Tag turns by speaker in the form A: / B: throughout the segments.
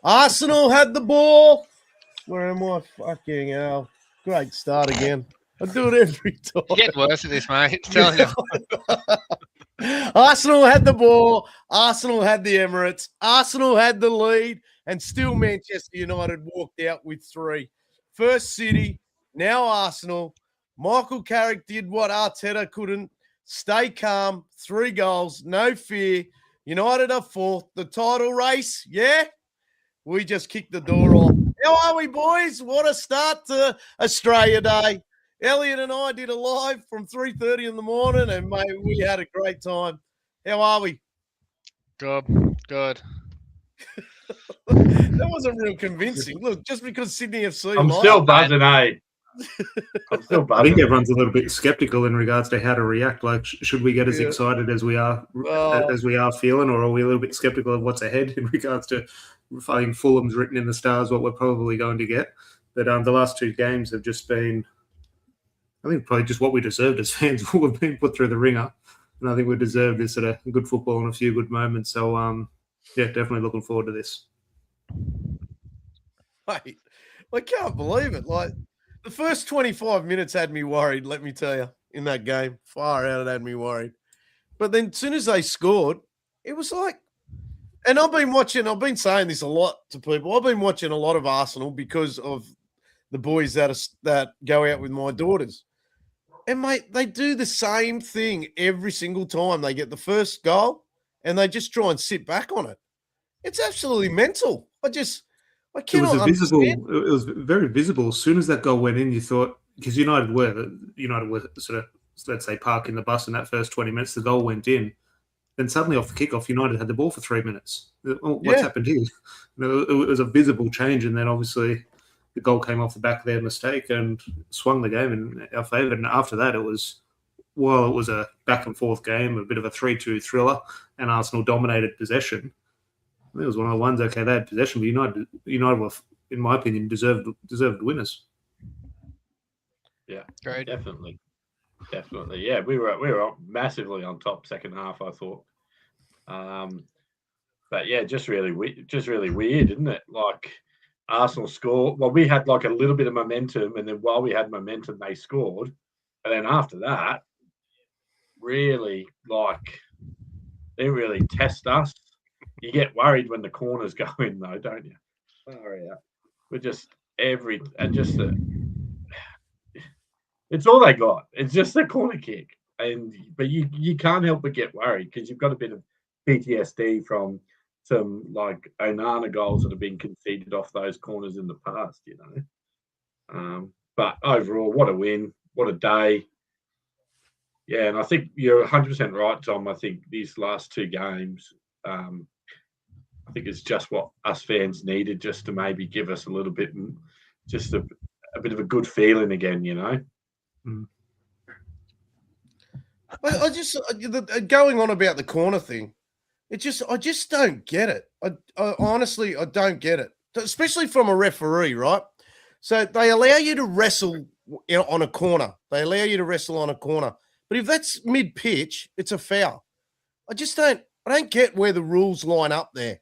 A: Arsenal had the ball. Where am I? Fucking hell. Great start again. I do it every time.
B: Get worse at this, mate. Telling you.
A: Arsenal had the ball. Arsenal had the Emirates. Arsenal had the lead. And still Manchester United walked out with 3. First City, now Arsenal. Michael Carrick did what Arteta couldn't. Stay calm. 3 goals. No fear. United are 4th. The title race, yeah? We just kicked the door off. How are we, boys? What a start to Australia Day. Elliot and I did a live from 3:30 in the morning, and, mate, we had a great time. How are we?
B: Good.
A: That wasn't real convincing. Look, just because Sydney FC...
C: I'm still buzzing, eh? I'm still buzzing.
D: I think everyone's a little bit sceptical in regards to how to react. Like, should we get as excited as we are feeling, or are we a little bit sceptical of what's ahead in regards to finding Fulham's written in the stars what we're probably going to get? But the last 2 games have just been, I think, probably just what we deserved as fans. We've been put through the ringer, and I think we deserve this sort of good football and a few good moments. So, yeah, definitely looking forward to this.
A: Mate, I can't believe it. Like, the first 25 minutes had me worried, let me tell you, in that game. Far out, it had me worried. But then as soon as they scored, it was like, and I've been saying this a lot to people. I've been watching a lot of Arsenal because of the boys that go out with my daughters. And, mate, they do the same thing every single time. They get the first goal and they just try and sit back on it. It's absolutely mental. I cannot understand.
D: It was very visible. As soon as that goal went in, you thought, because United were sort of, let's say, parking the bus in that first 20 minutes, the goal went in. Then suddenly off the kickoff, United had the ball for 3 minutes. What's happened here? It was a visible change, and then obviously the goal came off the back of their mistake and swung the game in our favour. And after that, it was a back and forth game, a bit of a 3-2 thriller, and Arsenal dominated possession. I think it was one of the ones. Okay, they had possession, but United were, in my opinion, deserved winners.
C: Yeah,
B: great,
C: definitely. Yeah, we were massively on top second half, I thought. But yeah, just really weird, isn't it? Like, Arsenal scored. Well, we had like a little bit of momentum, and then while we had momentum, they scored, and then after that, really, like, they really test us. You get worried when the corners go in, though, don't you? Sorry, we're just it's all they got. It's just the corner kick, but you can't help but get worried because you've got a bit of PTSD from some like Onana goals that have been conceded off those corners in the past, you know. But overall, what a win! What a day! Yeah, and I think you're 100% right, Tom. I think these last 2 games, I think it's just what us fans needed, just to maybe give us a little bit, just a bit of a good feeling again, you know.
A: I just going on about the corner thing. I just don't get it. I honestly don't get it, especially from a referee, right? So they allow you to wrestle on a corner. But if that's mid-pitch, it's a foul. I don't get where the rules line up there.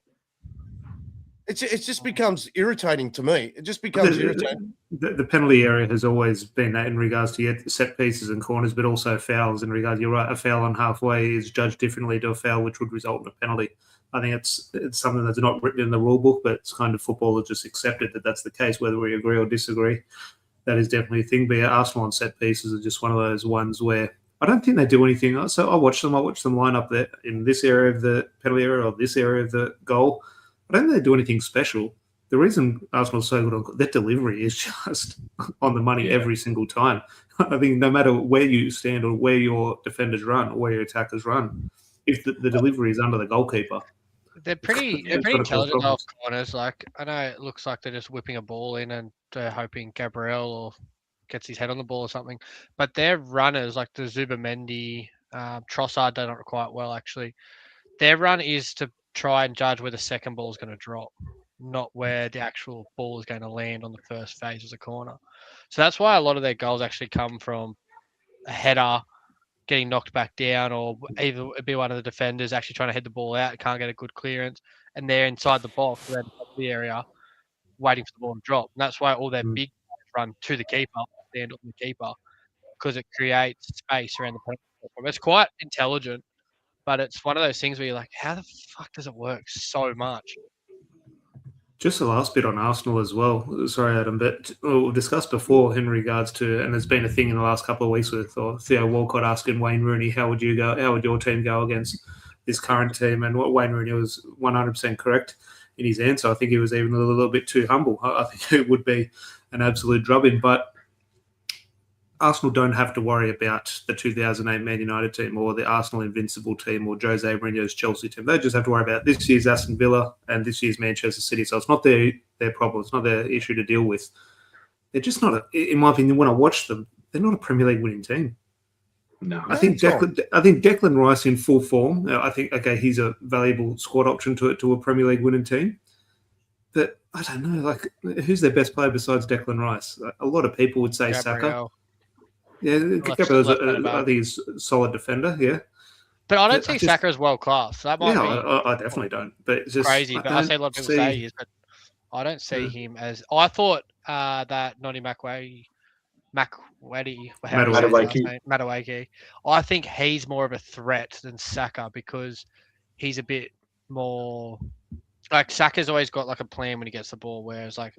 A: It just becomes irritating to me. It just becomes irritating.
D: The penalty area has always been that in regards to set pieces and corners, but also fouls in regards. You're right, a foul on halfway is judged differently to a foul which would result in a penalty. I think it's something that's not written in the rule book, but it's kind of football has just accepted that that's the case, whether we agree or disagree. That is definitely a thing. But Arsenal on set pieces are just one of those ones where I don't think they do anything. So I watch them line up there in this area of the penalty area or this area of the goal. I don't think they do anything special. The reason Arsenal's so good on their delivery is just on the money every single time. I think no matter where you stand or where your defenders run or where your attackers run, if the delivery is under the goalkeeper.
B: They're pretty intelligent off corners. Like, I know it looks like they're just whipping a ball in and they're hoping Gabriel or gets his head on the ball or something. But their runners, like the Zubamendi, Trossard done it quite well, actually. Their run is to try and judge where the second ball is going to drop, not where the actual ball is going to land on the first phase of the corner. So that's why a lot of their goals actually come from a header getting knocked back down, or either it'd be one of the defenders actually trying to head the ball out, can't get a good clearance, and they're inside the box, they're in the area, waiting for the ball to drop. And that's why all their big players run to the keeper, stand on the keeper, because it creates space around the penalty platform. It's quite intelligent, but it's one of those things where you're like, how the fuck does it work so much?
D: Just the last bit on Arsenal as well. Sorry, Adam, but we've discussed before in regards to, and there's been a thing in the last couple of weeks with Theo Walcott asking Wayne Rooney, how would your team go against this current team? And what Wayne Rooney was 100% correct in his answer. I think he was even a little bit too humble. I think it would be an absolute drubbing, but Arsenal don't have to worry about the 2008 Man United team or the Arsenal Invincible team or Jose Mourinho's Chelsea team. They just have to worry about this year's Aston Villa and this year's Manchester City. So it's not their problem. It's not their issue to deal with. They're just not, in my opinion, when I watch them, they're not a Premier League winning team.
C: No,
D: I think Declan Rice in full form. I think he's a valuable squad option to a Premier League winning team. But I don't know, like who's their best player besides Declan Rice? A lot of people would say
B: Gabriel.
D: Saka. Yeah, Gabriel's I think he's a solid defender. Yeah,
B: but I don't see Saka as world class. That might be.
D: I definitely don't. But it's just
B: crazy. But I see a lot of people say he is, but I don't see him as. I thought that Noni Madueke. I think he's more of a threat than Saka because he's a bit more like Saka's always got like a plan when he gets the ball, whereas like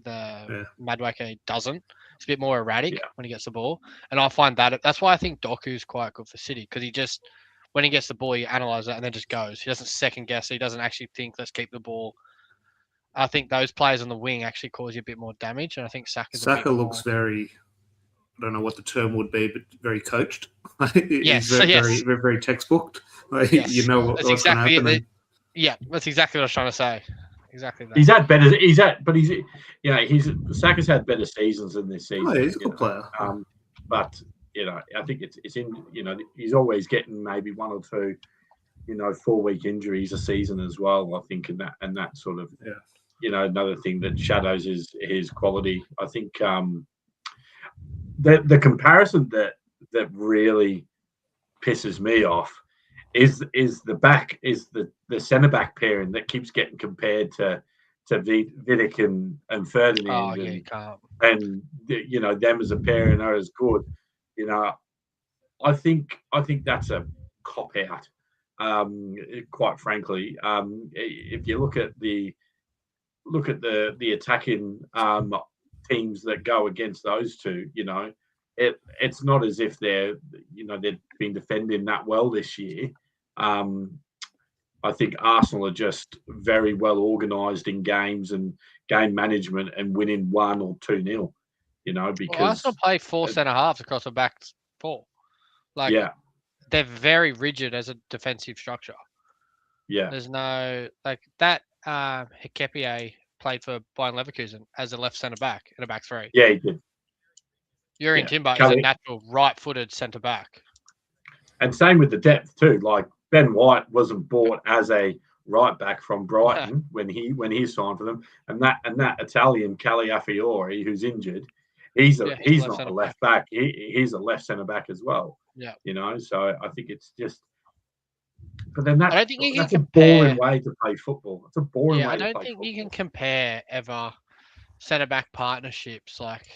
B: Madueke doesn't. It's a bit more erratic when he gets the ball, and I find that's why I think Doku's quite good for City because he just when he gets the ball, he analyzes it and then just goes. He doesn't second guess. He doesn't actually think, let's keep the ball. I think those players on the wing actually cause you a bit more damage, and I think Saka
D: looks very. I don't know what the term would be, but very coached.
B: Yes,
D: very, very textbook.
B: Yes.
D: You know what's exactly going to happen.
B: Yeah, that's exactly what I was trying to say. Exactly that.
C: Saka's had better seasons than this season.
D: Oh, he's a good player.
C: But I think it's in. He's always getting maybe one or two, 4-week injuries a season as well. I think, and that sort of, another thing that shadows his quality. I think the comparison that really pisses me off is the centre back pairing that keeps getting compared to Vidic and Ferdinand.
B: Oh, yeah, you can't.
C: And them as a pairing are as good. I think that's a cop out. Quite frankly, if you look at the attacking teams that go against those two, it's not as if they've been defending that well this year. I think Arsenal are just very well organised in games and game management and winning 1 or 2-0. Because
B: Arsenal play 4 centre halves across the back 4. They're very rigid as a defensive structure.
C: Yeah,
B: there's no like that. Hikepié played for Bayern Leverkusen as a left centre back in a back 3.
C: Yeah, he did.
B: Jurrien Timber is a natural right-footed centre back.
C: And same with the depth too. Like Ben White wasn't bought as a right back from Brighton when he signed for them, and that Italian Calafiori who's injured, he's not a left back. He's a left centre back as well.
B: Yeah,
C: So I think it's just. But then that's
B: a
C: boring way to play football. It's a boring way to play football.
B: I don't think you can compare ever centre back partnerships like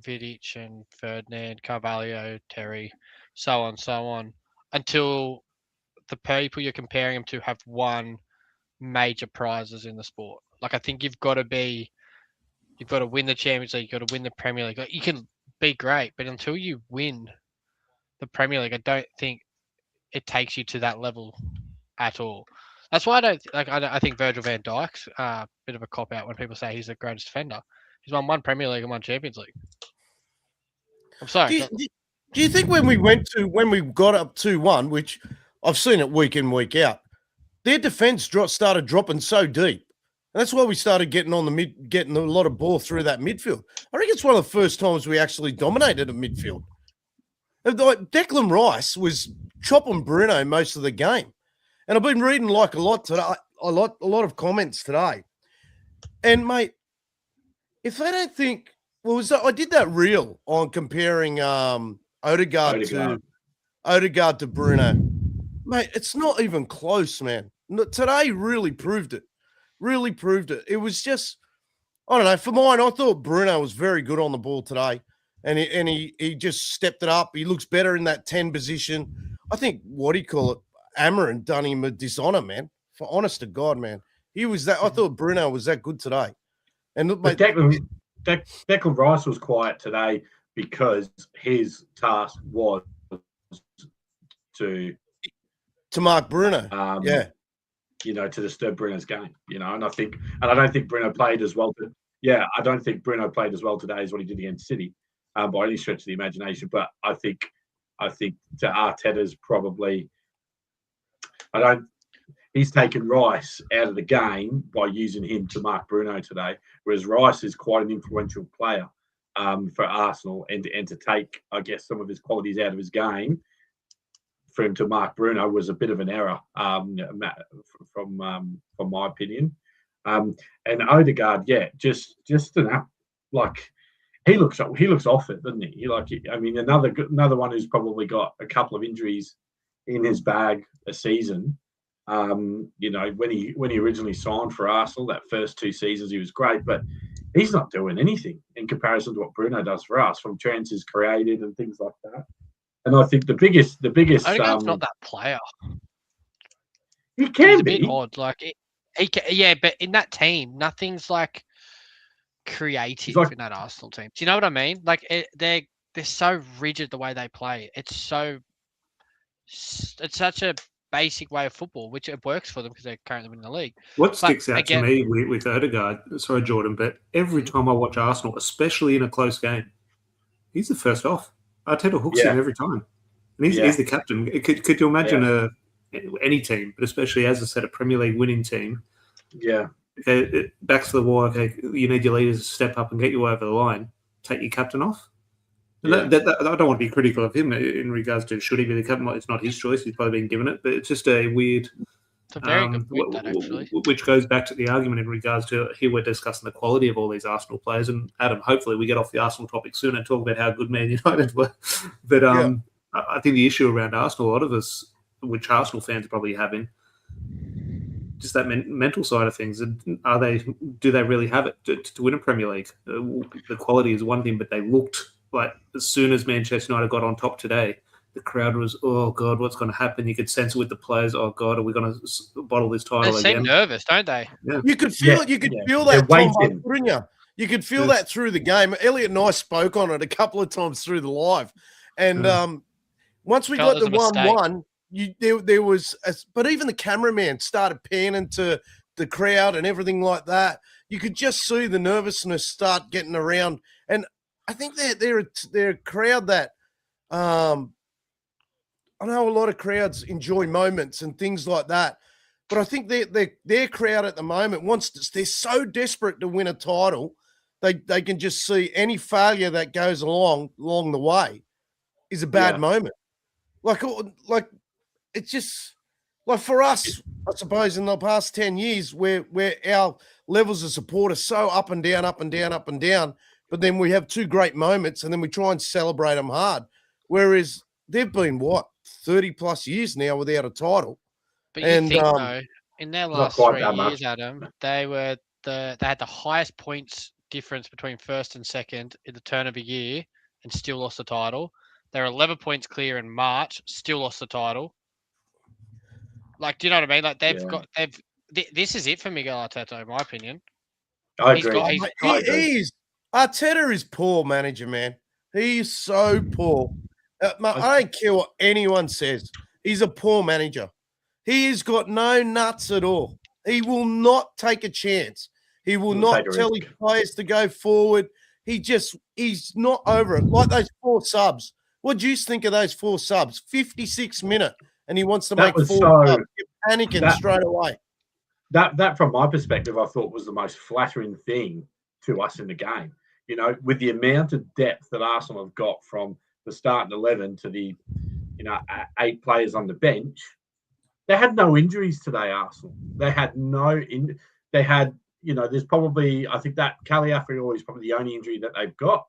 B: Vidic and Ferdinand, Carvalho, Terry, so on, until the people you're comparing them to have won major prizes in the sport. Like I think you've got to win the Champions League, you've got to win the Premier League. Like, you can be great, but until you win the Premier League, I don't think it takes you to that level at all. That's why I think Virgil van Dijk's a bit of a cop out when people say he's the greatest defender. He's won 1 Premier League and 1 Champions League. I'm sorry.
A: Do you think when we got up 2-1, which I've seen it week in, week out, their defense started dropping so deep. And that's why we started getting getting a lot of ball through that midfield. I think it's one of the first times we actually dominated a midfield. Like Declan Rice was chopping Bruno most of the game. And I've been reading like a lot today, a lot of comments today. And mate, if they don't think, I did that reel on comparing Odegaard to Bruno. Mate, it's not even close, man. Today really proved it. Really proved it. It was just, I don't know. For mine, I thought Bruno was very good on the ball today. And he just stepped it up. He looks better in that 10 position. I think, Amarin done him a dishonor, man. For honest to God, man. He was that. I thought Bruno was that good today. And look, mate,
C: Declan Rice was quiet today because his task was to
A: mark Bruno.
C: To disturb Bruno's game. And I don't think Bruno played as well. I don't think Bruno played as well today as what he did against City, by any stretch of the imagination. But I think to Arteta's probably, he's taken Rice out of the game by using him to mark Bruno today, whereas Rice is quite an influential player for Arsenal, and to take, I guess, some of his qualities out of his game for him to mark Bruno was a bit of an error, from my opinion. And Odegaard, just he looks off it, doesn't he? Another one who's probably got a couple of injuries in his bag a season. When he originally signed for Arsenal, that first 2 seasons he was great, but he's not doing anything in comparison to what Bruno does for us, from chances created and things like that. And I think the biggest.
B: Odegaard's not that player.
C: He can
B: He's a
C: be
B: bit odd, but in that team, nothing's like creative in that Arsenal team. Do you know what I mean? Like they're so rigid the way they play. It's such a basic way of football, which it works for them because they're currently winning the league.
D: What sticks out to me with Odegaard, sorry, Jordan, but every time I watch Arsenal, especially in a close game, he's the first off. Arteta hooks him every time. And he's the captain. Could you imagine any team, but especially, as I said, a Premier League winning team?
C: Yeah.
D: Okay, back to the wall. Okay, you need your leaders to step up and get you over the line. Take your captain off. And I don't want to be critical of him in regards to should he be the captain. It's not his choice. He's probably been given it. But it's just a weird...
B: It's a very good point, that, actually.
D: Which goes back to the argument in regards to, here we're discussing the quality of all these Arsenal players. And Adam, hopefully we get off the Arsenal topic soon and talk about how good Man United were. But I think the issue around Arsenal, a lot of us, which Arsenal fans are probably having, just that mental side of things. Do they really have it to win a Premier League? The quality is one thing, but they looked like, as soon as Manchester United got on top today, the crowd was, oh God, what's going to happen? You could sense it with the players. Oh God, are we going to bottle this title again?
B: They seem nervous, don't they?
A: Yeah. You could feel it. You could feel that, Tom. You could feel that through the game. Elliot and I spoke on it a couple of times through the live, and once we got the 1-1, there was, but even the cameraman started panning to the crowd and everything like that. You could just see the nervousness start getting around, and I think they're a crowd that. I know a lot of crowds enjoy moments and things like that, but I think their crowd at the moment they're so desperate to win a title, they can just see any failure that goes along the way is a bad moment. Like it's just like for us, I suppose, in the past 10 years, where our levels of support are so up and down, up and down, up and down, but then we have 2 great moments and then we try and celebrate them hard. Whereas they've been 30 plus years now without a title.
B: But you think though, in their last 3 years, Adam, they had the highest points difference between first and second in the turn of a year and still lost the title. They're 11 points clear in March, still lost the title. Like, do you know what I mean? Like this is it for Miguel Arteta, in my opinion.
C: I agree.
A: Arteta is poor manager, man. He is so poor. I don't care what anyone says. He's a poor manager. He has got no nuts at all. He will not take a chance. He will not tell his players to go forward. He's not over it. Like those 4 subs. What do you think of those 4 subs? 56 minutes, and he wants to make 4 subs. You're panicking straight away.
C: That, from my perspective, I thought was the most flattering thing to us in the game. With the amount of depth that Arsenal have got from the starting 11 to the 8 players on the bench, they had no injuries today. Arsenal, they had there's probably, I think that Caliafri is probably the only injury that they've got.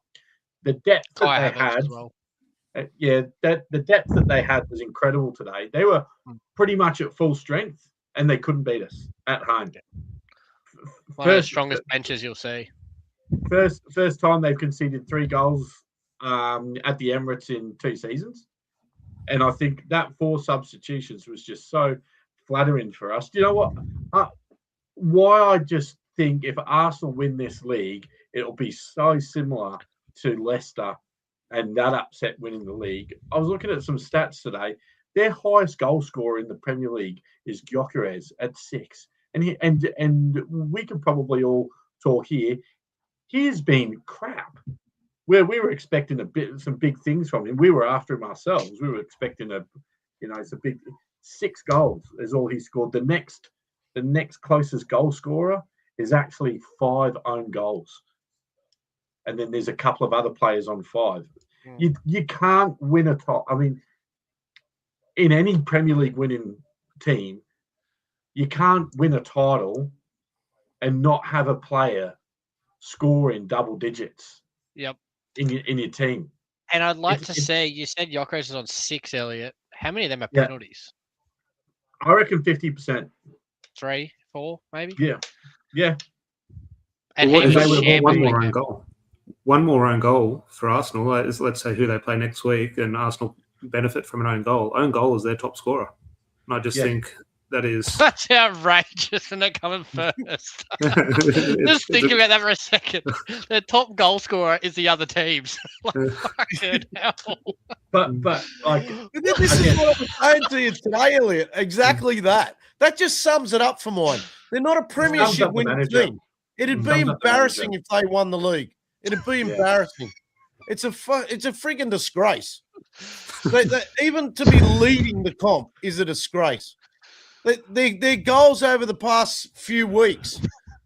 C: The depth that they had, that the depth that they had was incredible today. They were pretty much at full strength, and they couldn't beat us at home.
B: One of the strongest benches you'll see.
C: First time they've conceded 3 goals at the Emirates in 2 seasons. And I think that 4 substitutions was just so flattering for us. Do you know what? Why I just think if Arsenal win this league, it'll be so similar to Leicester and that upset winning the league. I was looking at some stats today. Their highest goal scorer in the Premier League is Gyökeres at 6. And we can probably all talk here. He has been crap. Where we were expecting some big things from him. We were after him ourselves. We were expecting it's a big 6 goals is all he scored. The next closest goal scorer is actually 5 own goals. And then there's a couple of other players on 5. You can't win a top. I mean, in any Premier League winning team, you can't win a title and not have a player score in double digits.
B: Yep.
C: In your team.
B: And I'd like to say, you said Gyökeres is on 6, Elliot. How many of them are penalties?
C: I reckon 50%.
B: 3, 4, maybe?
C: Yeah.
B: And
D: well,
B: he was
D: one more own goal. One more own goal for Arsenal. Let's say who they play next week, and Arsenal benefit from an own goal. Own goal is their top scorer. And I just think that is...
B: That's outrageous, and they're coming first. Just think about that for a second. Their top goal scorer is the other teams. Fucking hell.
C: But like...
A: This is what I was saying to you today, Elliot. Exactly that. That just sums it up for mine. They're not a premiership winning team. It'd be embarrassing if they won the league. It'd be embarrassing. It's a frigging disgrace. Even to be leading the comp is a disgrace. Their goals over the past few weeks,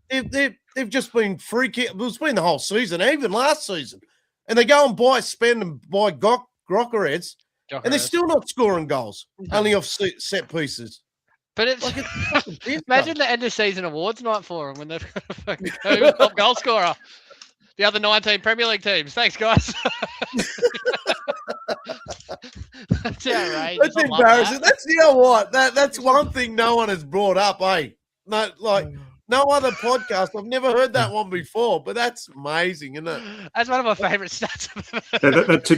A: they've just been freaking. It's been the whole season, even last season. And they go and spend and buy Gyökeres, and they're still not scoring goals, only off set pieces.
B: But it's imagine the end of season awards night for them when they've got a top goal scorer. The other 19 Premier League teams. Thanks, guys. That's outrageous.
A: That's embarrassing. That's what. That's one thing no one has brought up, eh? No other podcast. I've never heard that one before, but that's amazing, isn't it?
B: That's one of my favourite stats.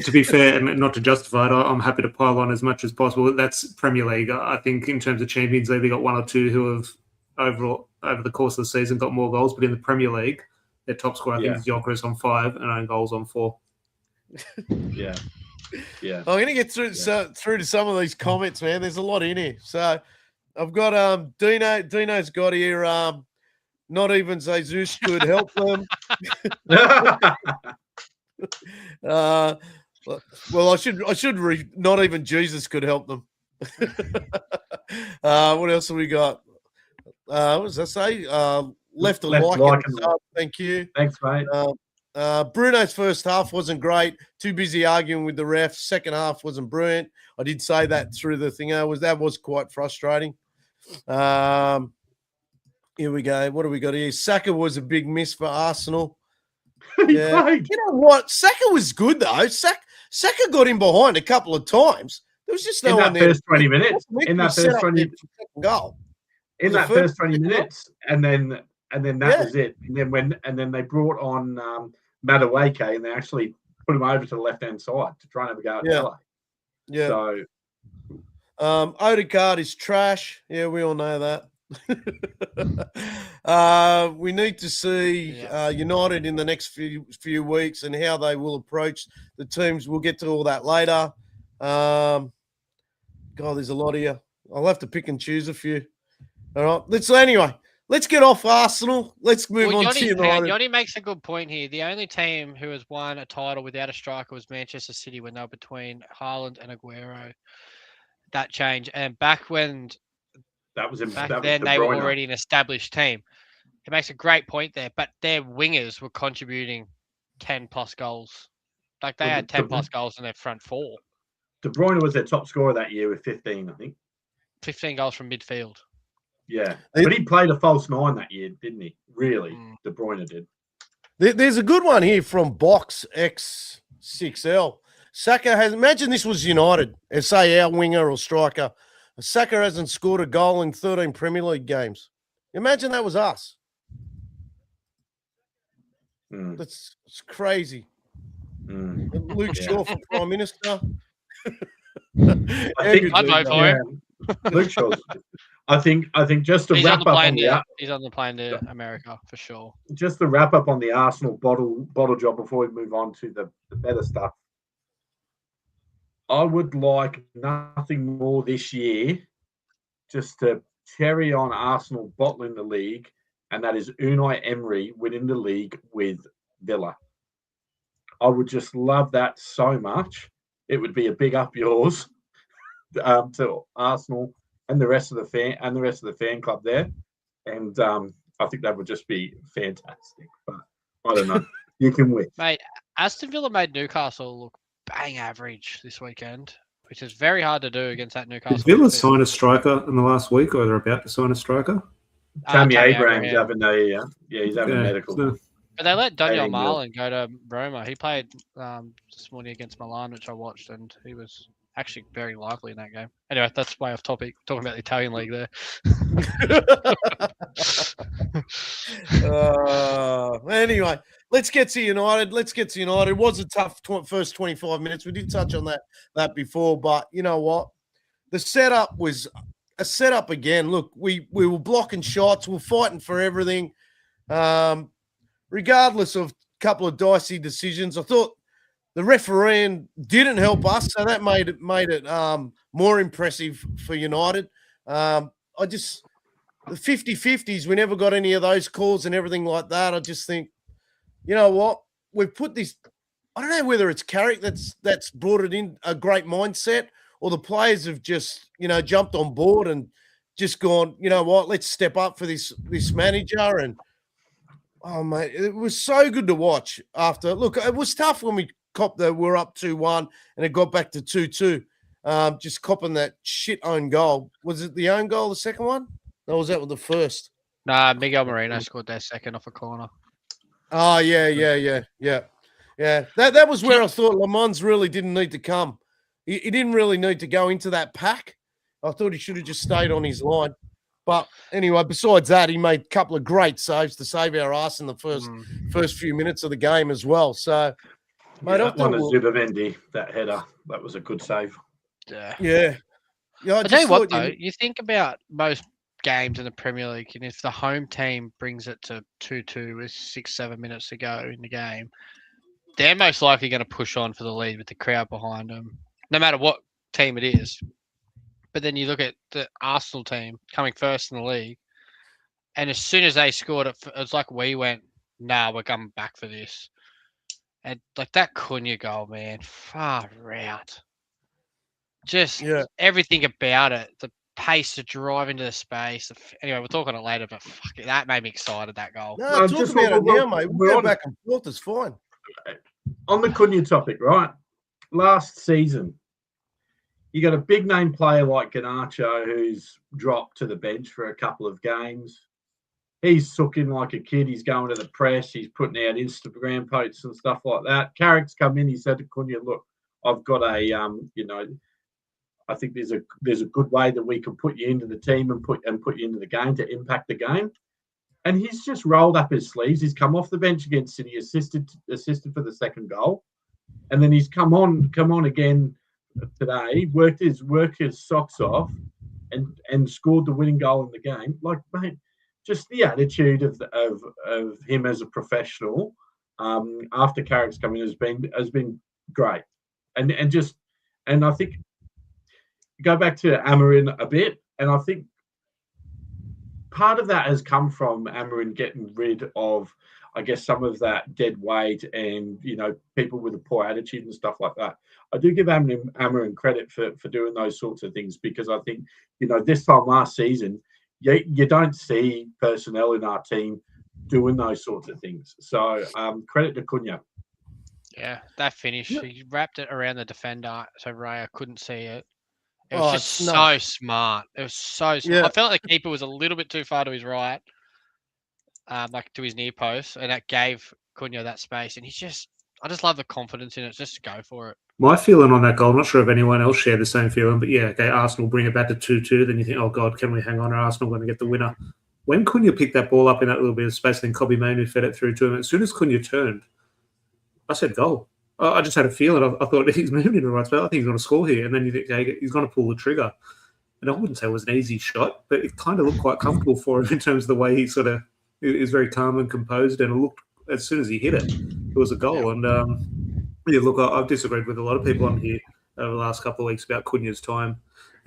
D: To be fair, and not to justify it, I'm happy to pile on as much as possible. That's Premier League. I think in terms of Champions League, they got 1 or 2 who have over the course of the season got more goals, but in the Premier League, their top scorer, I think, is Gyökeres on 5 and own goals on 4.
C: Yeah.
A: I'm going to get through to some of these comments, man. There's a lot in here. So I've got Dino. Dino's got here. Not even Jesus could help them. Well, I should read. Not even Jesus could help them. What else have we got? What does that say? Left a like. Thank you.
C: Thanks, mate.
A: Bruno's first half wasn't great. Too busy arguing with the refs. Second half wasn't brilliant. I did say that through the thing. That was quite frustrating. Here we go. What do we got here? Saka was a big miss for Arsenal. Yeah. You know what? Saka was good though. Saka got in behind a couple of times. There was just no one there.
C: First 20 minutes. In that first 20
A: goal.
C: In that first 20 minutes, and then that was it. And then they brought on Madueke, and they actually put him over to the left-hand side to try and have a go at Salah.
A: Yeah.
C: So
A: Odegaard is trash. Yeah, we all know that. We need to see United in the next few weeks and how they will approach the teams. We'll get to all that later. God, there's a lot here. I'll have to pick and choose a few. All right. Let's get off Arsenal. Let's move on to United.
B: Yoni makes a good point here. The only team who has won a title without a striker was Manchester City when they were between Haaland and Aguero. That changed. And back when they were already an established team. He makes a great point there, but their wingers were contributing 10-plus goals. Like they had 10-plus goals in their front 4.
C: De Bruyne was their top scorer that year with 15, I think.
B: 15 goals from midfield.
C: Yeah, but he played a false 9 that year, didn't he? Really, De Bruyne did.
A: There's a good one here from Box X6L. Saka has. Imagine this was United, say our winger or striker. Saka hasn't scored a goal in 13 Premier League games. Imagine that was us. That's it's crazy. Luke Shaw for Prime Minister.
C: I think
B: I'd vote for him.
C: Luke Shaw's. I think just to
B: He's
C: wrap
B: on the
C: up
B: plane
C: on
B: to, he's on the plane to America for sure.
C: Just to wrap up on the Arsenal bottle job before we move on to the better stuff. I would like nothing more this year just to cherry on Arsenal bottling the league, and that is Unai Emery winning the league with Villa. I would just love that so much. It would be a big up yours to Arsenal and the rest of the fan club there, and I think that would just be fantastic. But I don't know. You can win,
B: mate. Aston Villa made Newcastle look bang average this weekend, which is very hard to do against that Newcastle.
D: Did Villa sign a striker in the last week, or they're about to sign a striker?
C: Tammy Abraham's having he's having medical.
D: So,
B: but they let Daniel Marlin go to Roma. He played this morning against Milan, which I watched, and he was actually very lively in that game. Anyway, that's way off topic. Talking about the Italian league there.
A: Anyway, let's get to United. It was a tough first 25 minutes. We did touch on that before, but you know what? The setup was a setup again. Look, we were blocking shots. We're fighting for everything. Regardless of a couple of dicey decisions, I thought the refereeing didn't help us, so that made it more impressive for United. The 50-50s, we never got any of those calls and everything like that. I just think, you know what? We've put this – I don't know whether it's Carrick that's brought it in a great mindset, or the players have just, jumped on board and just gone, you know what, let's step up for this manager. And, oh, mate, it was so good to watch after. Look, it was tough when we copped we're up 2-1 and it got back to 2-2. Just copping that shit own goal. Was it the own goal, the second one? Or was that with the first?
B: Nah, Miguel Moreno scored their second off a corner.
A: Oh, yeah. That was where I thought Le Mans really didn't need to come. He didn't really need to go into that pack. I thought he should have just stayed on his line. But anyway, besides that, he made a couple of great saves to save our ass in the first few minutes of the game as well. So, mate,
C: that one is Zubimendi, that header. That was a good save.
A: Yeah.
B: I tell you what, though, you think about most games in the Premier League, and if the home team brings it to 2-2 with 6-7 minutes to go in the game, they're most likely going to push on for the lead with the crowd behind them, no matter what team it is. But then you look at the Arsenal team coming first in the league, and as soon as they scored it, it's like we went, nah, we're coming back for this. And like that Cunha goal, man, far out. Just everything about it, the pace to drive into the space. Anyway, we'll talk on it later, but fuck it, that made me excited, that goal.
A: No, talk about it now, mate. We'll go back and forth. It's fine.
C: On the Cunha topic, right? Last season, you got a big name player like Garnacho who's dropped to the bench for a couple of games. He's sucking like a kid. He's going to the press. He's putting out Instagram posts and stuff like that. Carrick's come in. He said to Cunha, look, I've got a, I think there's a good way that we can put you into the team and put you into the game to impact the game. And he's just rolled up his sleeves. He's come off the bench against City, assisted for the second goal, and then he's come on again today. Worked his socks off, and scored the winning goal in the game. Like, mate, just the attitude of him as a professional after Carrick's come in has been great, and I think. Go back to Amarin a bit, and I think part of that has come from Amarin getting rid of, I guess, some of that dead weight and, people with a poor attitude and stuff like that. I do give Amarin credit for doing those sorts of things, because I think, this time last season, you don't see personnel in our team doing those sorts of things. So credit to Cunha.
B: Yeah, that finish, he wrapped it around the defender so Raya couldn't see it. It was just so smart. It was so smart. I felt like the keeper was a little bit too far to his right, like to his near post, and that gave Cunha that space. And I just love the confidence in it. Just go for it.
D: My feeling on that goal, I'm not sure if anyone else shared the same feeling, but yeah, okay, Arsenal bring it back to 2-2. Then you think, oh, God, can we hang on? Are Arsenal going to get the winner? When Cunha picked that ball up in that little bit of space, then Kobe Mainoo fed it through to him. As soon as Cunha turned, I said goal. I just had a feeling. I thought he's moving in the right spot. I think he's going to score here. And then you think, okay, he's going to pull the trigger. And I wouldn't say it was an easy shot, but it kind of looked quite comfortable for him in terms of the way he sort of is very calm and composed. And it looked, as soon as he hit it, it was a goal. And yeah, look, I've disagreed with a lot of people on here over the last couple of weeks about Cunha's time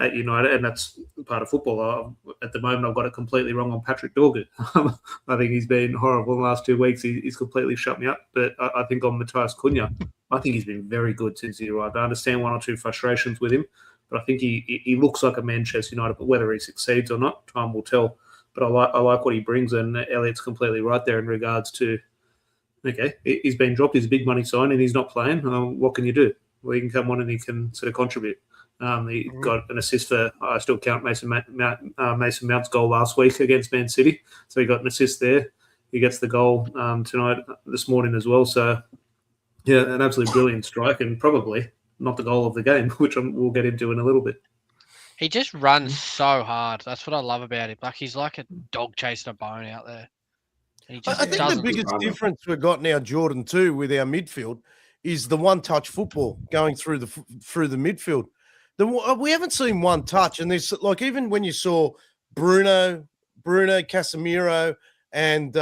D: at United, and that's part of football. At the moment, I've got it completely wrong on Patrick Dorgan. I think he's been horrible in the last 2 weeks. He's completely shut me up. But I think on Matthias Cunha, I think he's been very good since he arrived. I understand one or two frustrations with him, but I think he looks like a Manchester United. But whether he succeeds or not, time will tell. But I like what he brings, and Elliot's completely right there in regards to, okay, he's been dropped. He's a big money sign, and he's not playing. What can you do? Well, he can come on and he can sort of contribute. He got an assist for, I still count Mason Mount's goal last week against Man City. So he got an assist there. He gets the goal this morning as well. So, yeah, an absolutely brilliant strike, and probably not the goal of the game, which we'll get into in a little bit.
B: He just runs so hard. That's what I love about him. Like, he's like a dog chasing a bone out there. And he just
A: I think the biggest difference we've got now, Jordan, too, with our midfield is the one-touch football going through the midfield. We haven't seen one touch, and there's like, even when you saw Bruno, Casemiro, and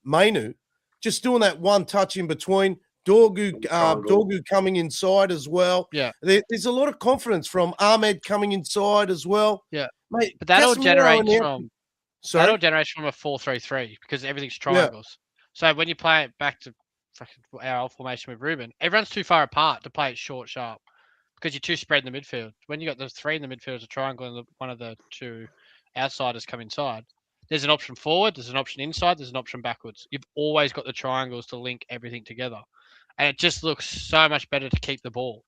A: Mainoo just doing that one touch in between. Dorgu coming inside as well.
B: Yeah,
A: there's a lot of confidence from Ahmed coming inside as well.
B: Yeah,
A: mate,
B: but that all generates from
A: Sorry?
B: that all generates from a 4-3-3 because everything's triangles. Yeah. So when you play it back to our old formation with Ruben, everyone's too far apart to play it short, sharp. Because you're too spread in the midfield. When you got those three in the midfield, a triangle, and one of the two outsiders come inside, there's an option forward, there's an option inside, there's an option backwards. You've always got the triangles to link everything together. And it just looks so much better to keep the ball.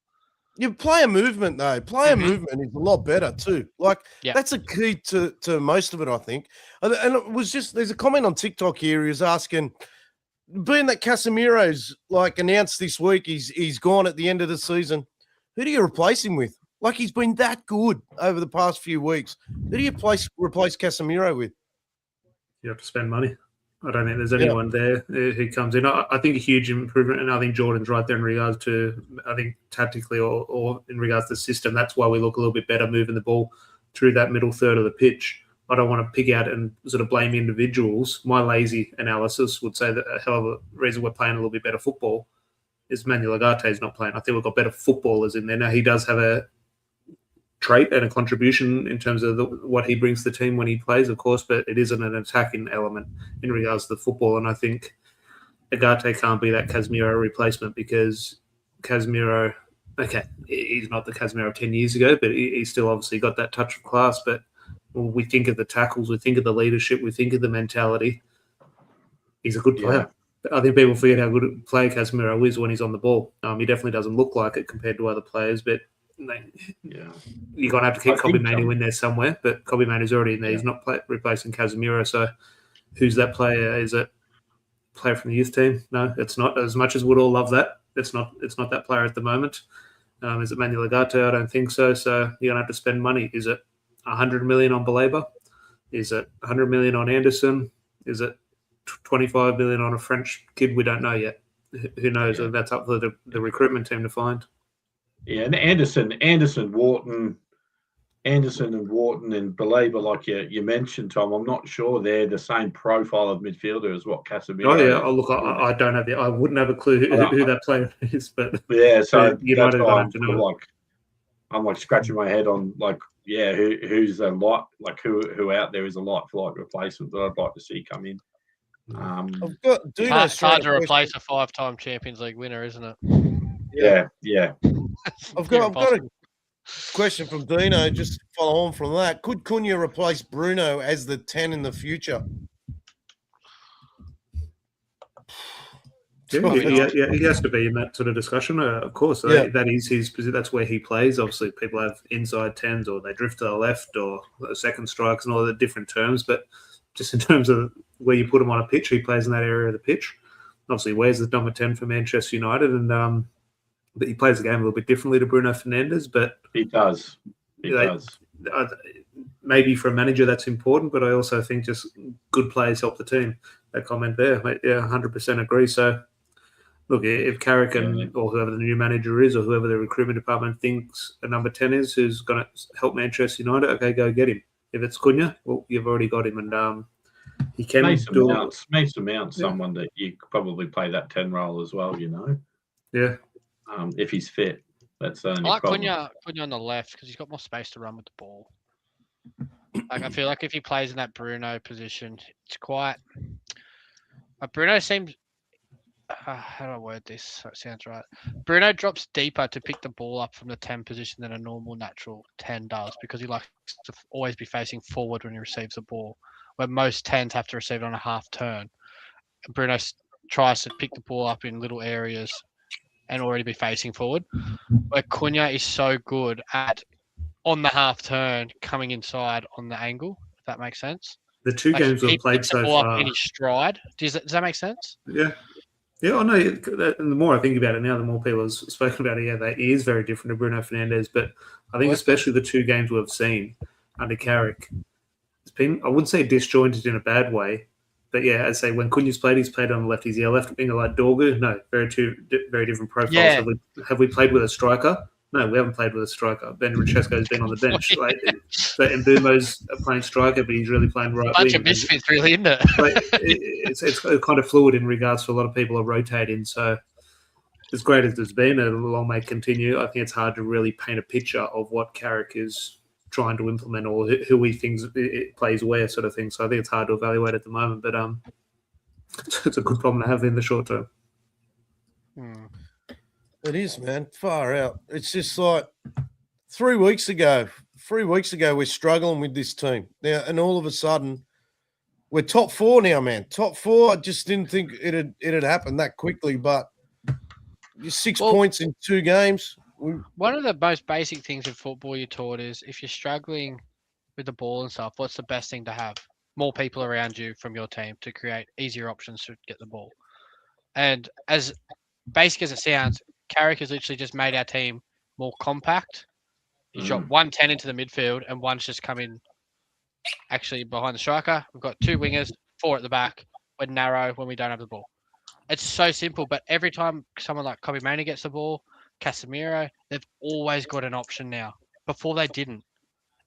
A: Your player movement, though. Movement is a lot better, too. Like, that's a key to most of it, I think. And it was just, there's a comment on TikTok here. He was asking, being that Casemiro's, like, announced this week, he's gone at the end of the season, who do you replace him with? Like, he's been that good over the past few weeks. Who do you replace Casemiro with?
D: You have to spend money. I don't think there's anyone there who comes in. I think a huge improvement, and I think Jordan's right there in regards to, I think tactically or in regards to the system, that's why we look a little bit better moving the ball through that middle third of the pitch. I don't want to pick out and sort of blame individuals. My lazy analysis would say that a hell of a reason we're playing a little bit better football is Manuel Ugarte is not playing. I think we've got better footballers in there. Now, he does have a trait and a contribution in terms of what he brings to the team when he plays, of course, but it isn't an attacking element in regards to the football. And I think Ugarte can't be that Casemiro replacement because Casemiro, okay, he's not the Casemiro of 10 years ago, but he's still obviously got that touch of class. But when we think of the tackles, we think of the leadership, we think of the mentality. He's a good player. Yeah. I think people forget how good a player Casemiro is when he's on the ball. He definitely doesn't look like it compared to other players, but you're going to have to keep Kobe Mainoo in there somewhere, but Kobe Mainoo's already in there. He's not replacing Casemiro, so who's that player? Is it a player from the youth team? No, it's not. As much as we'd all love that, it's not that player at the moment. Is it Manuel Ugarte? I don't think so. So you're going to have to spend money. Is it 100 million on Baleba? Is it 100 million on Anderson? Is it 25 million on a French kid? We don't know yet. Who knows? Yeah. That's up for the recruitment team to find.
C: Yeah, and Anderson, Wharton, and Baleba, like you mentioned, Tom, I'm not sure they're the same profile of midfielder as what Casemiro.
D: Oh yeah, look, I don't have I wouldn't have a clue who that player is, but
C: yeah, so United don't have to know. I'm like scratching my head on who's a lot, like who out there is a lot for like replacement that I'd like to see come in.
A: I've got
B: it's hard to replace a 5-time Champions League winner, isn't it?
C: Yeah.
A: I've got a question from Dino, just to follow on from that. Could Cunha replace Bruno as the 10 in the future?
D: Yeah, he has to be in that sort of discussion, of course. That is his position. That's where he plays. Obviously, people have inside 10s or they drift to the left or second strikes and all the different terms. But just in terms of where you put him on a pitch, he plays in that area of the pitch. Obviously, where's the number 10 for Manchester United? And but he plays the game a little bit differently to Bruno Fernandes. But
C: He does. He
D: Like,
C: does.
D: maybe for a manager that's important, but I also think just good players help the team. That comment there, yeah, 100% agree. So, look, if Carrick or whoever the new manager is, or whoever the recruitment department thinks a number 10 is, who's going to help Manchester United, okay, go get him. If it's Cunha, well, you've already got him, and he can
C: Mason Mount's someone that you could probably play that 10 role as well,
D: Yeah.
C: If he's fit. That's the only
B: I like
C: problem.
B: Cunha on the left because he's got more space to run with the ball. Like I feel like if he plays in that Bruno position, it's quite. Bruno seems. How do I word this so it sounds right? Bruno drops deeper to pick the ball up from the 10 position than a normal natural 10 does because he likes to always be facing forward when he receives the ball, where most 10s have to receive it on a half turn. And Bruno tries to pick the ball up in little areas and already be facing forward, where Cunha is so good at on the half turn coming inside on the angle, if that makes sense.
D: The two games we've played so far.
B: In his stride. Does that make sense?
D: Yeah. Yeah, I know. And the more I think about it now, the more people have spoken about it. Yeah, that is very different to Bruno Fernandes. But I think especially the two games we've seen under Carrick, it's been, I wouldn't say disjointed in a bad way. But yeah, I'd say when Cunha's played, he's played on the left. He's a left winger like Dorgu. No, very different profiles.
B: Yeah.
D: Have we played with a striker? No, we haven't played with a striker. Ben Francesco's been on the bench. So Mbumo's playing striker, but he's really playing right wing.
B: Bunch of misfits, really, isn't it?
D: It's kind of fluid in regards to a lot of people are rotating. So as great as it's been, it long may continue. I think it's hard to really paint a picture of what Carrick is trying to implement or who he thinks it plays where, sort of thing. So I think it's hard to evaluate at the moment, but it's a good problem to have in the short term.
A: It is, man. Far out. It's just like 3 weeks ago, we're struggling with this team. Now, and all of a sudden, we're top 4 now, man. Top 4. I just didn't think it'd happen that quickly, but 6 points in 2 games.
B: One of the most basic things in football you're taught is if you're struggling with the ball and stuff, what's the best thing to have? More people around you from your team to create easier options to get the ball. And as basic as it sounds, Carrick has literally just made our team more compact. He's got 110 into the midfield and one's just come in actually behind the striker. We've got 2 wingers, 4 at the back. We're narrow when we don't have the ball. It's so simple, but every time someone like Kobe Mainoo gets the ball, Casemiro, they've always got an option now. Before they didn't.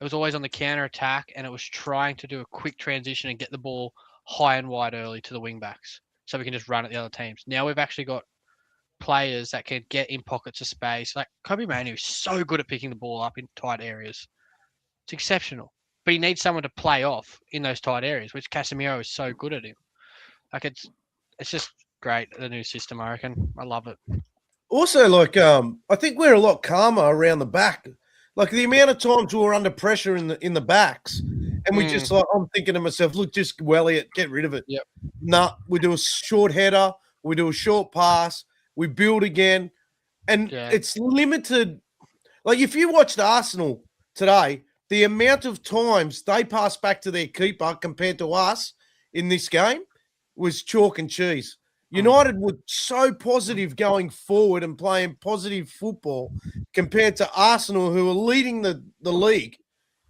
B: It was always on the counter attack and it was trying to do a quick transition and get the ball high and wide early to the wing backs so we can just run at the other teams. Now we've actually got players that can get in pockets of space. Like Kobe Mainoo is so good at picking the ball up in tight areas. It's exceptional. But you need someone to play off in those tight areas, which Casemiro is so good at him. Like it's just great, the new system, I reckon. I love it.
A: Also, like, I think we're a lot calmer around the back. Like the amount of times we were under pressure in the backs, and we just like, I'm thinking to myself, look, just Elliott, get rid of it.
B: Yep.
A: Nah, we do a short header, we do a short pass, we build again, and it's limited. Like if you watched Arsenal today, the amount of times they passed back to their keeper compared to us in this game was chalk and cheese. United were so positive going forward and playing positive football compared to Arsenal, who are leading the league.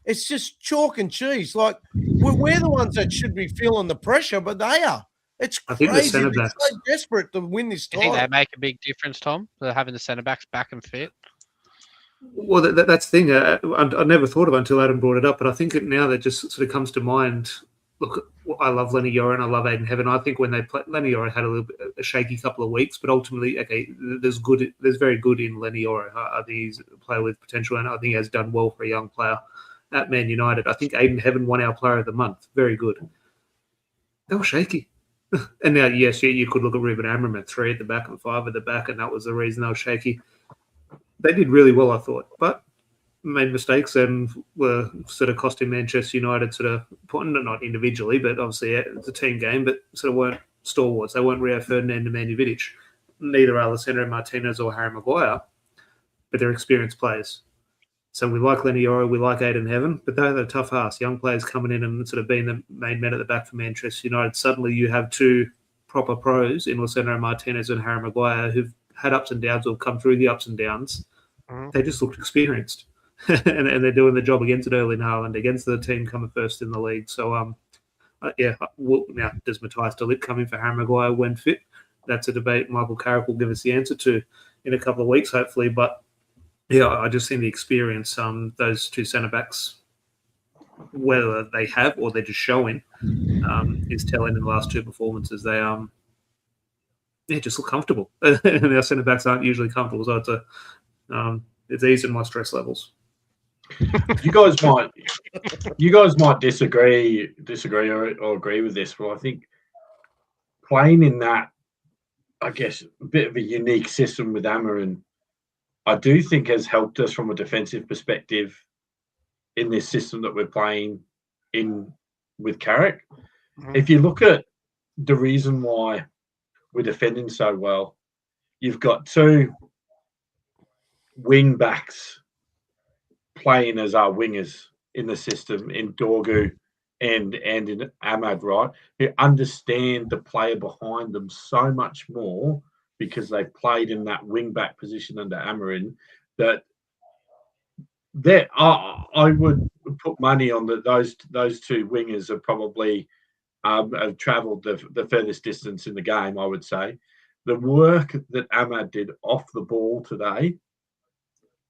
A: It's just chalk and cheese. Like, we're the ones that should be feeling the pressure, but they are. It's crazy.
D: I think the centre-backs,
A: they're so desperate to win this
B: title. You think they make a big difference, Tom, for having the centre-backs back and fit?
D: Well, that's the thing. I never thought of it until Adam brought it up, but I think now that just sort of comes to mind. Look, I love Lenny Yoro and I love Aiden Heaven. I think when they play, Lenny Yoro had a shaky couple of weeks, but ultimately, okay, there's very good in Lenny Yoro. I think he's a player with potential, and I think he has done well for a young player at Man United. I think Aiden Heaven won our Player of the Month. Very good. They were shaky. And now, yes, you could look at Ruben Amram at 3 at the back and 5 at the back, and that was the reason they were shaky. They did really well, I thought, but made mistakes and were sort of costing Manchester United sort of, not individually, but obviously it's a team game, but sort of weren't stalwarts. They weren't Rio Ferdinand and Nemanja Vidic. Neither are Lisandro Martinez or Harry Maguire, but they're experienced players. So we like Lenny Yoro, we like Aiden Heaven, but they're the tough ass. Young players coming in and sort of being the main men at the back for Manchester United. Suddenly you have 2 proper pros in Lisandro Martinez and Harry Maguire who've had ups and downs or come through the ups and downs,
B: Mhm.
D: they just looked experienced. and they're doing the job against Erling Haaland, against the team coming first in the league. So, now does Matthias de Ligt come in for Harry Maguire when fit? That's a debate Michael Carrick will give us the answer to in a couple of weeks, hopefully. But yeah, I just think the experience those two centre backs, whether they have or they're just showing, is telling in the last two performances. They just look comfortable, and our centre backs aren't usually comfortable. So it's easing my stress levels.
C: You guys might disagree or agree with this, but I think playing in that, I guess, a bit of a unique system with Amarin, I do think has helped us from a defensive perspective in this system that we're playing in with Carrick.
B: Mhm.
C: If you look at the reason why we're defending so well, you've got two wing backs playing as our wingers in the system, in Dorgu and in Ahmad, right? Who understand the player behind them so much more because they've played in that wing back position under Amarin that I would put money on that those two wingers have probably have travelled the furthest distance in the game, I would say. The work that Ahmad did off the ball today,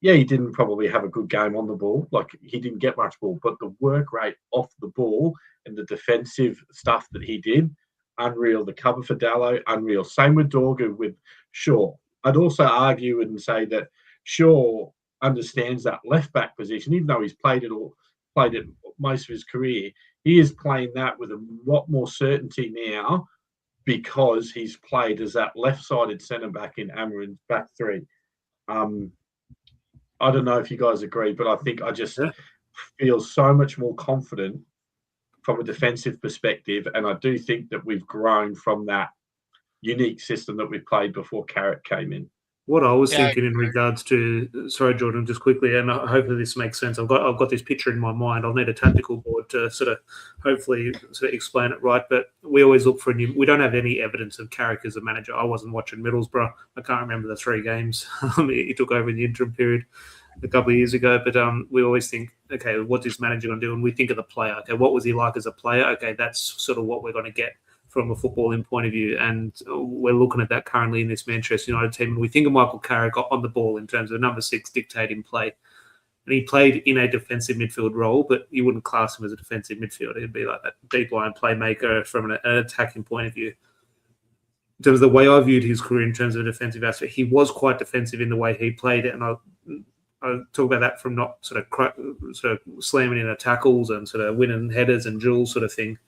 C: yeah, he didn't probably have a good game on the ball. Like, he didn't get much ball, but the work rate off the ball and the defensive stuff that he did, unreal. The cover for Dallo, unreal. Same with Dorgu with Shaw. I'd also argue and say that Shaw understands that left back position, even though he's played it most of his career. He is playing that with a lot more certainty now because he's played as that left-sided centre back in Amarin's back three. I don't know if you guys agree, but I think I just feel so much more confident from a defensive perspective, and I do think that we've grown from that unique system that we played before Carrick came in.
D: What I was
B: Yeah, I
D: thinking in regards to, sorry, Jordan, just quickly, and hopefully this makes sense. I've got this picture in my mind. I'll need a tactical board to hopefully explain it right. But we always look for we don't have any evidence of Carrick as a manager. I wasn't watching Middlesbrough. I can't remember the 3 games he took over in the interim period a couple of years ago. But we always think, okay, what's this manager going to do? And we think of the player. Okay, what was he like as a player? Okay, that's sort of what we're going to get from a footballing point of view. And we're looking at that currently in this Manchester United team. And we think of Michael Carrick on the ball in terms of number 6 dictating play. And he played in a defensive midfield role, but you wouldn't class him as a defensive midfielder. He'd be like that deep line playmaker from an attacking point of view. In terms of the way I viewed his career in terms of a defensive aspect, he was quite defensive in the way he played it. And I talk about that from not sort of slamming in tackles and sort of winning headers and duels sort of thing.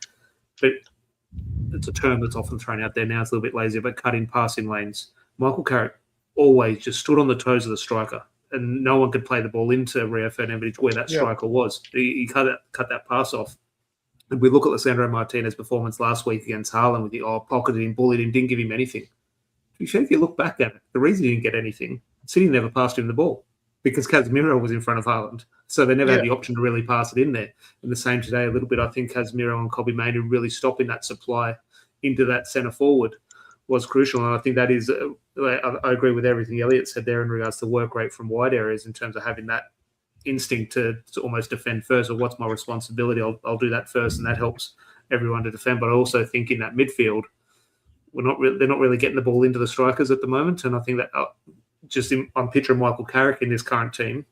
D: But it's a term that's often thrown out there now. It's a little bit lazy, but cutting passing lanes. Michael Carrick always just stood on the toes of the striker, and no one could play the ball into Rio Fernandes where that striker was. He cut that pass off. And we look at Lisandro Martinez's performance last week against Haaland with the pocketed him, bullied him, didn't give him anything. To be fair, if you look back at it, the reason he didn't get anything, City never passed him the ball because Casemiro was in front of Haaland. So they never had the option to really pass it in there. And the same today a little bit. I think Casemiro and Kobbie Mainoo really stopping that supply into that centre forward was crucial. And I think that is, I agree with everything Elliot said there in regards to work rate from wide areas in terms of having that instinct to almost defend first, or what's my responsibility? I'll do that first, and that helps everyone to defend. But I also think in that midfield, they're not really getting the ball into the strikers at the moment. And I think that I'm picturing Michael Carrick in this current team.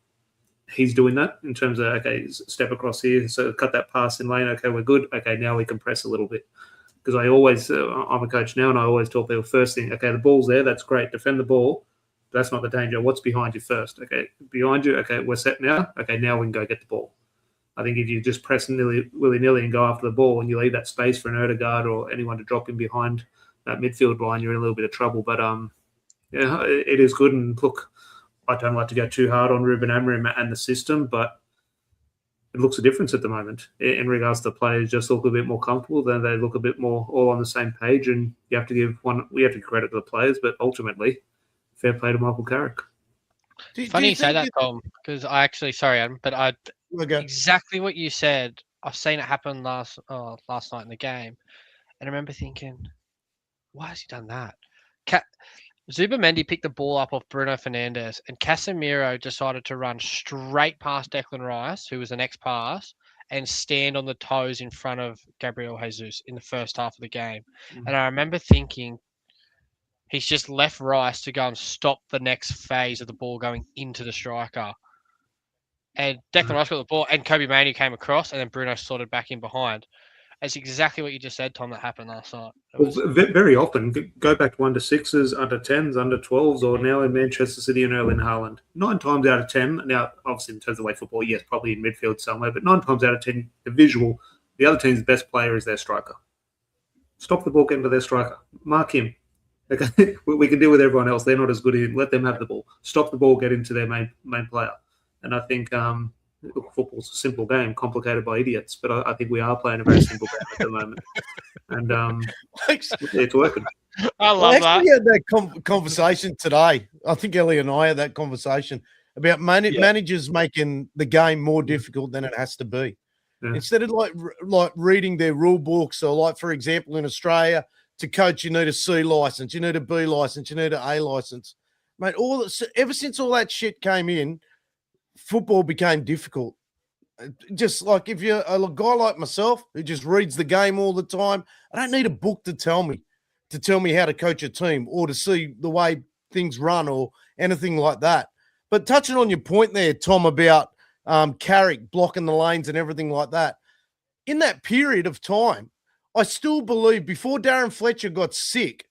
D: He's doing that in terms of, okay, step across here, so cut that pass in lane. Okay, we're good. Okay, now we can press a little bit. Because I'm a coach now, and I always tell people first thing, okay, the ball's there, that's great. Defend the ball. That's not the danger. What's behind you first? Okay, behind you. Okay, we're set now. Okay, now we can go get the ball. I think if you just press willy-nilly and go after the ball and you leave that space for an Odegaard or anyone to drop in behind that midfield line, you're in a little bit of trouble. But it is good. And look, I don't like to go too hard on Ruben Amorim and the system, but it looks a difference at the moment in regards to the players just look a bit more comfortable. Then they look a bit more all on the same page, and we have to give credit to the players, but ultimately, fair play to Michael Carrick.
B: Funny you say that, Tom, because I actually, sorry, Adam, but exactly what you said. I've seen it happen last night in the game, and I remember thinking, why has he done that? Zubamendi picked the ball up off Bruno Fernandes, and Casemiro decided to run straight past Declan Rice, who was an ex-pass, and stand on the toes in front of Gabriel Jesus in the first half of the game. And I remember thinking, he's just left Rice to go and stop the next phase of the ball going into the striker. And Declan Rice got the ball, and Kobe Mainoo came across, and then Bruno slotted back in behind. It's exactly what you just said, Tom, that happened last night.
D: Very often, go back to under 6s, under 10s, under 12s, or now in Manchester City and Erling Haaland. 9 times out of 10, now obviously in terms of way football, yes, probably in midfield somewhere, but 9 times out of 10, the other team's best player is their striker. Stop the ball getting to their striker. Mark him. Okay? We can deal with everyone else. They're not as good. Let them have the ball. Stop the ball, get into their main player. And I think football's a simple game, complicated by idiots, but I think we are playing a very simple game at the moment. And it's working.
B: I love that.
A: We had that conversation today. I think Ellie and I had that conversation about managers making the game more difficult than it has to be. Yeah. Instead of like reading their rule books, or like, for example, in Australia, to coach, you need a C license, you need a B license, you need an A license. Mate, ever since all that shit came in, football became difficult. Just like if you're a guy like myself who just reads the game all the time, I don't need a book to tell me how to coach a team or to see the way things run or anything like that. But touching on your point there, Tom, about Carrick blocking the lanes and everything like that, in that period of time, I still believe before Darren Fletcher got sick,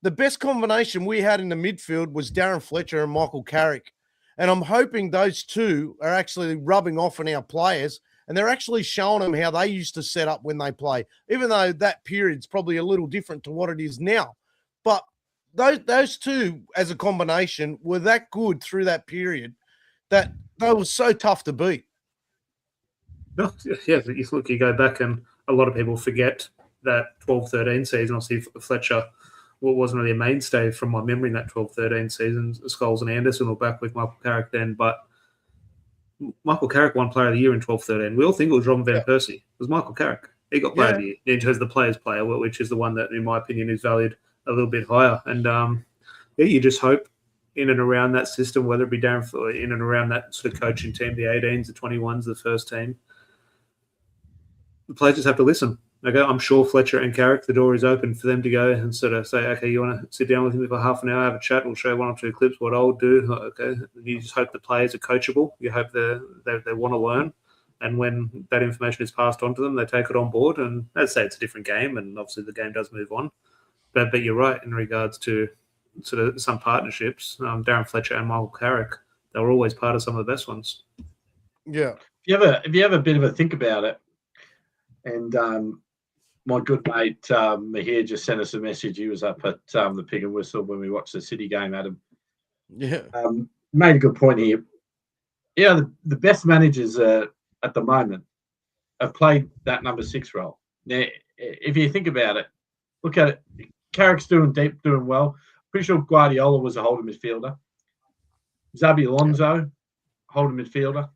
A: the best combination we had in the midfield was Darren Fletcher and Michael Carrick. And I'm hoping those two are actually rubbing off on our players, and they're actually showing them how they used to set up when they play, even though that period's probably a little different to what it is now. But those two as a combination were that good through that period that they were so tough to beat.
D: No, yeah, you go back, and a lot of people forget that 12-13 season. Obviously, Fletcher wasn't really a mainstay from my memory in that 12-13 season. Scholes and Anderson were back with Michael Carrick then, but Michael Carrick won Player of the Year in 12-13. We all think it was Robin Van Persie. It was Michael Carrick. He got Player of the Year in terms of the players' player, which is the one that, in my opinion, is valued a little bit higher. And you just hope in and around that system, whether it be Darren, in and around that sort of coaching team, the 18s, the 21s, the first team, the players just have to listen. Okay, I'm sure Fletcher and Carrick, the door is open for them to go and sort of say, okay, you want to sit down with me for half an hour, have a chat, we'll show you 1 or 2 clips, what I'll do. Okay, you just hope the players are coachable. You hope they want to learn. And when that information is passed on to them, they take it on board. And as I say, it's a different game, and obviously the game does move on. But you're right in regards to sort of some partnerships. Darren Fletcher and Michael Carrick, they were always part of some of the best ones.
A: Yeah.
C: If you have a bit of a think about it, and my good mate Mahir just sent us a message. He was up at the Pig and Whistle when we watched the City game, Adam.
A: Yeah.
C: Made a good point here. Yeah, the best managers at the moment have played that number 6 role. Now, if you think about it, look at it. Carrick's doing well. Pretty sure Guardiola was a holding midfielder. Xabi Alonso, holding midfielder.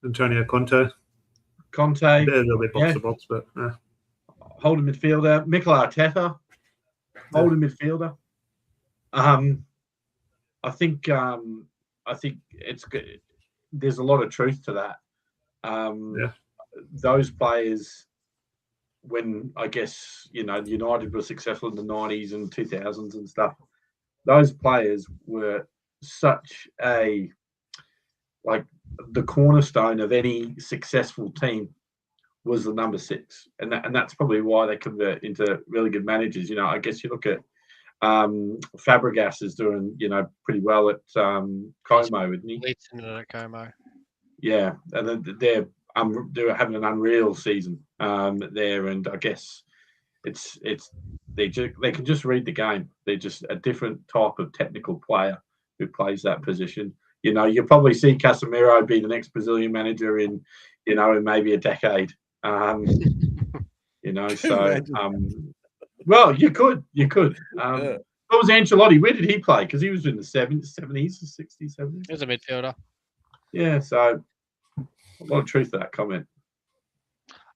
D: Antonio Conte.
C: Yeah,
D: a little bit box to box, but
C: holding midfielder. Mikel Arteta, holding midfielder. I think it's good. There's a lot of truth to that. Those players, when I guess United was successful in the 90s and 2000s and stuff, those players were such the cornerstone of any successful team was the number 6, and that's probably why they convert into really good managers. I guess you look at Fabregas is doing pretty well at Como, isn't he?
B: Leeds at Como.
C: Yeah, and they're having an unreal season there, and I guess they can just read the game. They're just a different type of technical player who plays that position. You'll probably see Casemiro be the next Brazilian manager in maybe a decade. Well, you could. What was Ancelotti? Where did he play? Because he was in the 70s, 60s, 70s.
B: He was a midfielder.
C: Yeah, so a lot of truth to that comment.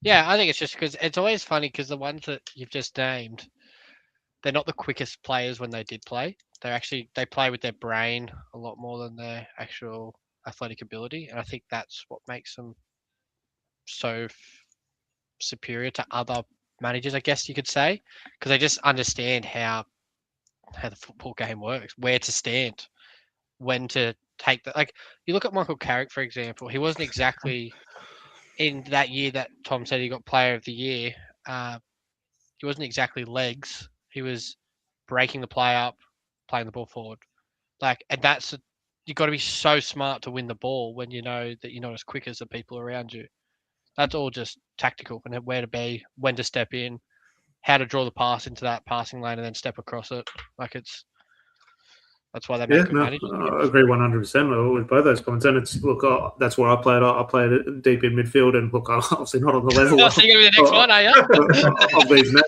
B: Yeah, I think it's just because it's always funny because the ones that you've just named, they're not the quickest players when they did play. they play with their brain a lot more than their actual athletic ability, and I think that's what makes them so superior to other managers, I guess you could say, because they just understand how the football game works, where to stand, when to take the like. You look at Michael Carrick, for example. He wasn't exactly in that year that Tom said he got Player of the Year. He wasn't exactly legs. He was breaking the play up, playing the ball forward. Like, and you've got to be so smart to win the ball when you know that you're not as quick as the people around you. That's all just tactical and where to be, when to step in, how to draw the pass into that passing lane and then step across it. Like that's why they make good managers.
D: I agree 100% with both those comments. And it's that's where I played. I played it deep in midfield, and look, I'm obviously not on the level.
B: So you're gonna be the next one, are you?
D: Of these men.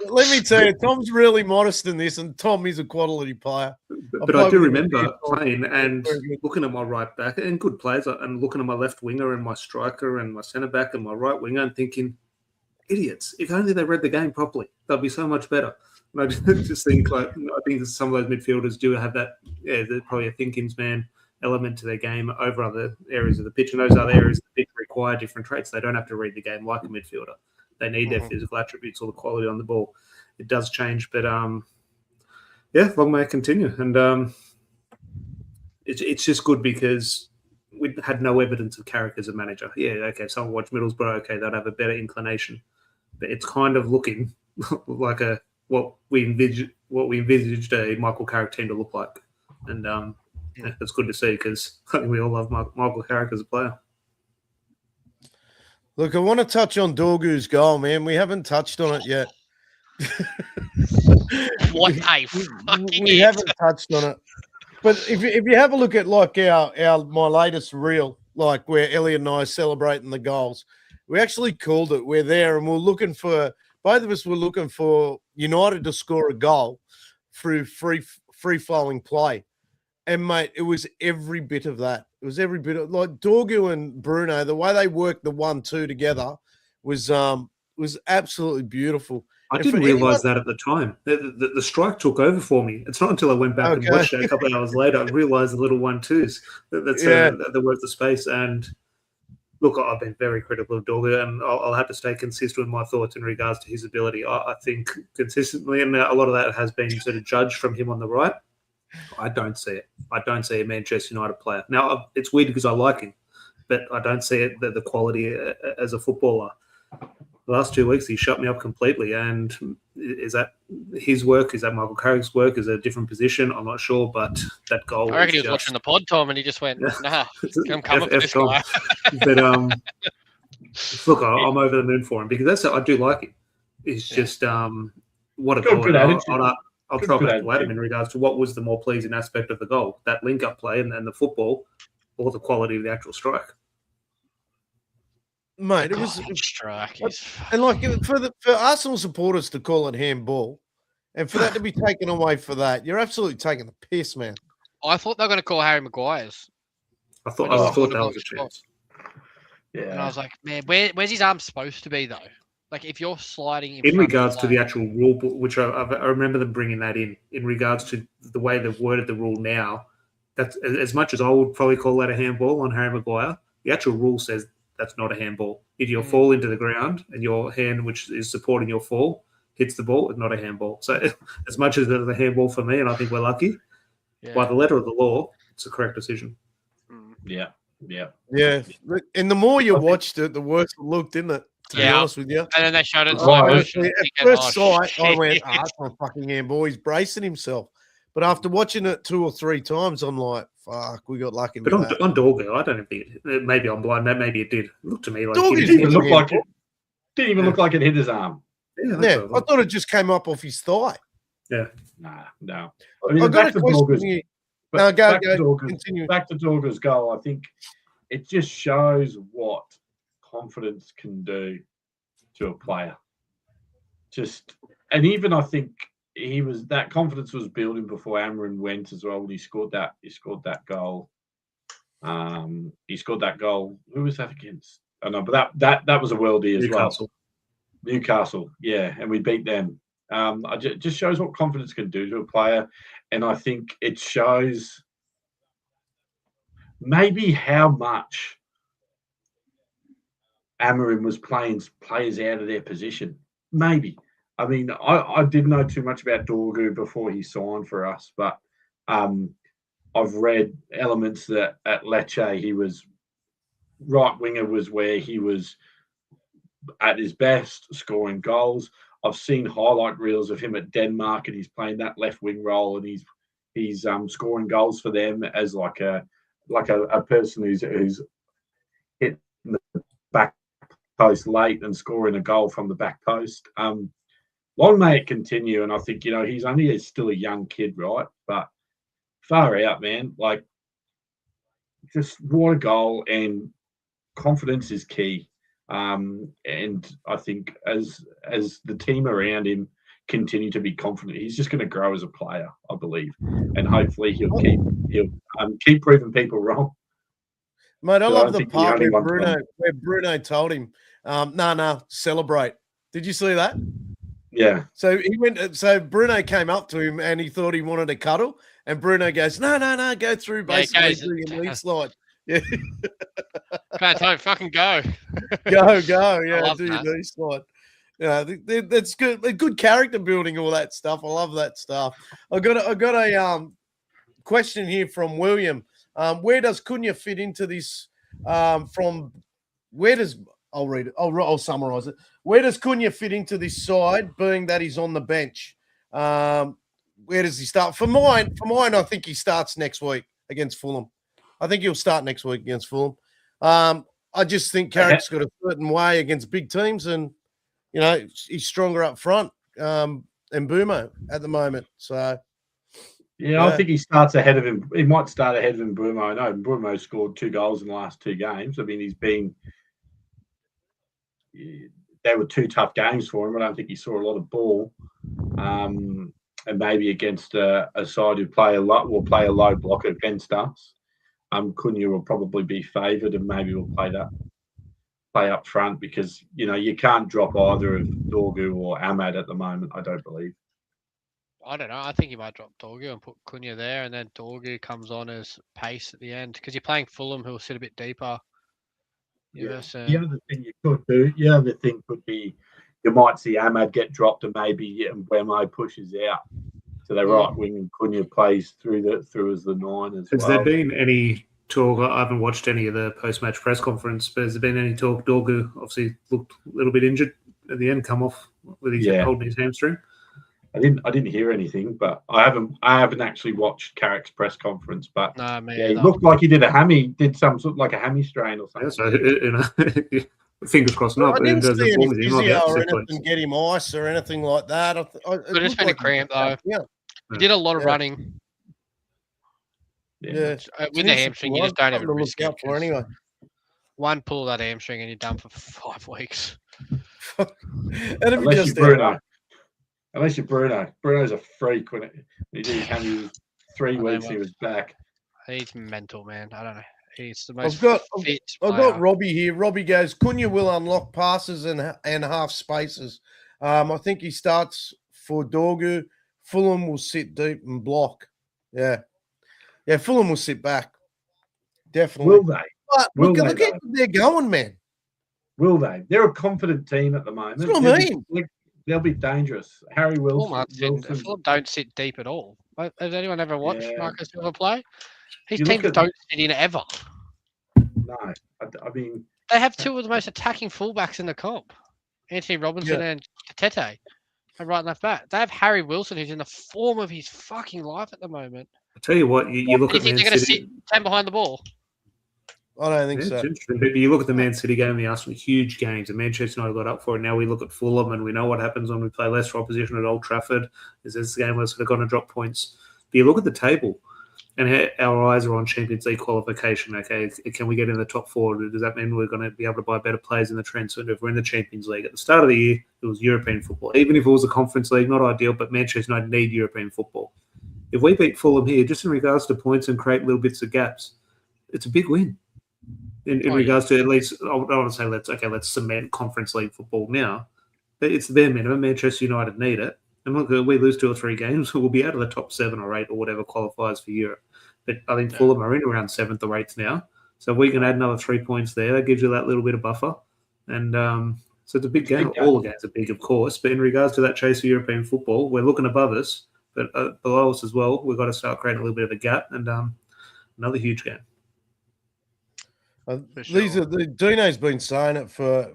A: Let me tell you, Tom's really modest in this, and Tom is a quality player.
D: But I do remember playing and looking at my right back and good players, and looking at my left winger and my striker and my centre back and my right winger, and thinking, idiots! If only they read the game properly, they'd be so much better. And I just think, I think some of those midfielders do have that. Yeah, there's probably a thinking's man element to their game over other areas of the pitch, and those other areas of the pitch require different traits. They don't have to read the game like a midfielder. They need their physical attributes or the quality on the ball. It does change, but yeah, long may it continue. And it's just good because we had no evidence of Carrick as a manager. Yeah, okay, someone watched Middlesbrough, okay, they'd have a better inclination. But it's kind of looking like what we envisaged a Michael Carrick team to look like. And that's good to see because I think we all love Michael Carrick as a player.
A: Look, I want to touch on Dorgu's goal, man. We haven't touched on it yet.
B: What a fucking
A: we haven't touched on it. But if you have a look at like my latest reel, like where Elliot and I are celebrating the goals, we actually called it. We're there and we're looking for both of us were looking for United to score a goal through free flowing play. And mate, it was every bit of that. It was every bit of like Dorgu and Bruno, the way they worked the 1-2 together was absolutely beautiful.
D: I didn't realise that at the time. The strike took over for me. It's not until I went back and watched it a couple of hours later I realised the little 1-2s. That worked the space. And look, I've been very critical of Dorgu, and I'll have to stay consistent with my thoughts in regards to his ability. I think consistently, and a lot of that has been sort of judged from him on the right. I don't see it. I don't see a Manchester United player. Now, it's weird because I like him, but I don't see it the quality as a footballer. The last 2 weeks, he shut me up completely. And is that his work? Is that Michael Carrick's work? Is it a different position? I'm not sure, but that goal.
B: I reckon he was watching the pod, Tom, and he just went, nah, I'm coming for this guy.
D: But look, I'm over the moon for him because I do like him. It's just what a goal. I'll try back to Adam in regards to what was the more pleasing aspect of the goal, that link-up play and the football, or the quality of the actual strike.
A: Mate, it was
B: strike.
A: And like for Arsenal supporters to call it handball, and for that to be taken away for that, you're absolutely taking the piss, man.
B: I thought they were going to call Harry Maguire's.
D: I thought that was a chance.
C: Yeah,
B: and I was like, man, where's his arm supposed to be though? Like if you're sliding
D: in regards to the actual rule, which I remember them bringing that in regards to the way they've worded the rule now. That's as much as I would probably call that a handball on Harry Maguire. The actual rule says that's not a handball. If you fall into the ground and your hand, which is supporting your fall, hits the ball, it's not a handball. So as much as it's a handball for me, and I think we're lucky, by the letter of the law, it's the correct decision.
C: Yeah.
A: And the more you watched it, the worse it looked, didn't it? To be honest with you.
B: And then they showed it.
A: At first sight, I went, that's not fucking handball. He's bracing himself. But after watching it 2 or 3 times, I'm like, fuck, we got lucky with that.
D: On Dorgu, I don't think maybe I'm blind. Maybe it did. It looked to me like
C: it didn't even look like it. Didn't even look like it hit his arm.
A: Yeah, I thought it just came up off his thigh.
D: Yeah.
C: No. I mean, back to Dorgu's.
A: Continue.
C: Back to Dorgu's goal. I think it just shows what confidence can do to a player. And even I think that confidence was building before Amrin went as well. He scored that goal. He scored that goal. Who was that against? I know, but that was a worldie as well. Newcastle, yeah, and we beat them. Just shows what confidence can do to a player, and I think it shows maybe how much Amorim was playing players out of their position. Maybe. I mean, I didn't know too much about Dorgu before he signed for us, but I've read elements that at Lecce he was right winger was where he was at his best, scoring goals. I've seen highlight reels of him at Denmark, and he's playing that left wing role, and he's scoring goals for them as like a person who's hit the back post late and scoring a goal from the back post. Long may it continue, and I think he's only still a young kid, right? But far out, man. Like, just what a goal, and confidence is key. And I think as the team around him continue to be confident, he's just going to grow as a player, I believe, and hopefully he'll keep proving people wrong.
A: Mate, I love the part where Bruno told him, "No, celebrate." Did you see that?
C: Yeah.
A: So he went. So Bruno came up to him and he thought he wanted a cuddle, and Bruno goes, "No, go through basically do your lead slide." Yeah.
B: Can't tell him, fucking go.
A: Go. Yeah, do
B: that.
A: your knee slide. Yeah, that's good. Good character building, all that stuff. I love that stuff. I got a question here from William. Where does Cunha fit into this? I'll read it. I'll summarize it. Where does Cunha fit into this side, being that he's on the bench? Where does he start? For mine, I think he starts next week against Fulham. I think he'll start next week against Fulham. I just think Carrick's got a certain way against big teams, and he's stronger up front than Bumo at the moment. So
C: yeah, I think he starts ahead of him. He might start ahead of him. Bumo. I know Bumo scored 2 goals in the last 2 games. I mean, they were 2 tough games for him. I don't think he saw a lot of ball. And maybe against a side who will play a low block against us. Cunha will probably be favoured, and maybe we'll play up front because you can't drop either of Dorgu or Ahmad at the moment. I don't believe.
B: I don't know. I think you might drop Dorgu and put Cunha there, and then Dorgu comes on as pace at the end because you're playing Fulham, who'll sit a bit deeper.
C: Yeah. The other thing you could do, could be you might see Ahmad get dropped, and maybe Mbeumo pushes out to the right wing, and Cunha plays through as the 9 as well.
D: Has there been any talk? I haven't watched any of the post-match press conference, but has there been any talk? Dorgu obviously looked a little bit injured at the end, come off with his holding his hamstring.
C: I didn't hear anything, but I haven't actually watched Carrick's press conference. But he looked like he did some sort of like a hammy strain or something.
D: Yeah, so fingers crossed.
A: I didn't see any physio or anything, get him ice or anything like that.
B: It just been a cramp though.
A: Yeah,
B: he did a lot of running.
A: Yeah,
B: with the hamstring, you just don't have a risk
A: out for anyway.
B: One pull of that hamstring and you're done for 5 weeks.
C: Unless you're Bruno. Bruno's a freak when he did his hammy 3 weeks. He was back.
B: He's mental, man. I don't know. He's the most
A: I've got Robbie here. Robbie goes, Cunha will unlock passes and half spaces. I think he starts for Dorgu. Fulham will sit deep and block. Yeah, Fulham will sit back. Definitely.
C: Will they?
A: But look at where they're going, man.
C: Will they? They're a confident team at the moment.
A: That's what I mean.
C: They'll be dangerous. Harry Wilson.
B: Fulham don't sit deep at all. Has anyone ever watched Marcus Silva play? His teams don't sit in ever.
C: No, I mean
B: they have 2 of the most attacking fullbacks in the comp, Anthony Robinson and Tete, and right and left back. They have Harry Wilson, who's in the form of his fucking life at the moment.
D: I tell you what, you look at
B: Man City. They're going to sit 10 behind the ball.
A: I don't think so.
D: It's interesting. But you look at the Man City game, the Arsenal, huge games, and Manchester United got up for it. Now we look at Fulham, and we know what happens when we play lesser opposition at Old Trafford. Is this game where they're going to drop points? But you look at the table, and our eyes are on Champions League qualification. Okay, can we get in the top 4? Does that mean we're going to be able to buy better players in the transfer window if we're in the Champions League? At the start of the year, it was European football. Even if it was a Conference League, not ideal, but Manchester United need European football. If we beat Fulham here, just in regards to points and create little bits of gaps, it's a big win. In regards to at least, I don't want to say let's cement Conference League football now. But it's their minimum. Manchester United need it. And look, if we lose 2 or 3 games, we'll be out of the top 7 or 8 or whatever qualifies for Europe. But I think Fulham are in around 7th or 8th now. So if we can add another 3 points there, that gives you that little bit of buffer. And so it's a big game. All the games are big, of course. But in regards to that chase for European football, we're looking above us, but below us as well. We've got to start creating a little bit of a gap. And another huge game.
A: These are Dino's been saying it for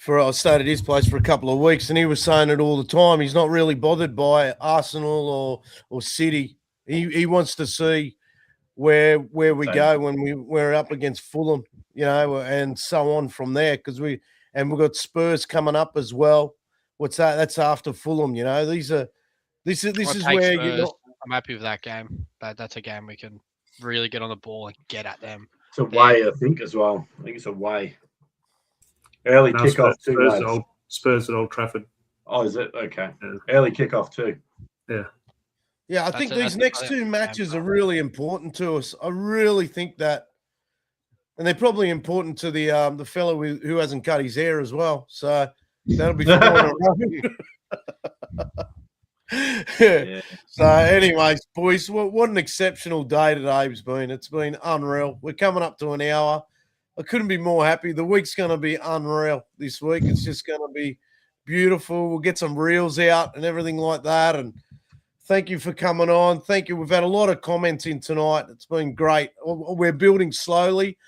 A: I stayed at his place for a couple of weeks, and he was saying it all the time. He's not really bothered by Arsenal or City. He wants to see where we go when we're up against Fulham, and so on from there, because we've got Spurs coming up as well. What's that? That's after Fulham. This is where
B: I'm happy with that game. That's a game we can really get on the ball and get at them.
C: It's away, I think, as well. I think it's away. Early kickoff too.
D: Spurs at Old Trafford.
C: Oh, is it? Okay. Yeah. Early kickoff too.
D: Yeah.
A: Yeah, I think these next 2 matches are really important to us. I really think that, and they're probably important to the fellow who hasn't cut his hair as well. So that'll be fun. Yeah. So, anyways, boys, what an exceptional day today has been. It's been unreal. We're coming up to an hour. I couldn't be more happy. The week's going to be unreal this week. It's just going to be beautiful. We'll get some reels out and everything like that. And thank you for coming on. Thank you. We've had a lot of comments in tonight. It's been great. We're building slowly,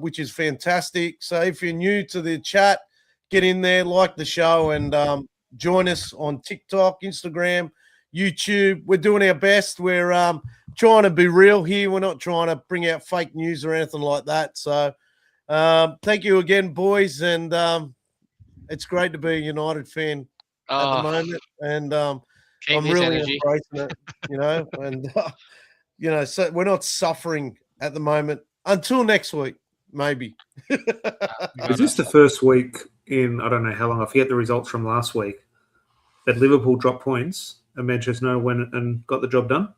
A: which is fantastic. So if you're new to the chat, get in there, like the show, and join us on TikTok, Instagram, YouTube. We're doing our best. We're trying to be real here. We're not trying to bring out fake news or anything like that. So thank you again, boys. And it's great to be a United fan at the moment. And I'm really embracing it, and, so we're not suffering at the moment until next week, maybe.
D: Is this the first week in, I don't know how long, I forget the results from last week, that Liverpool dropped points and Manchester United went and got the job done?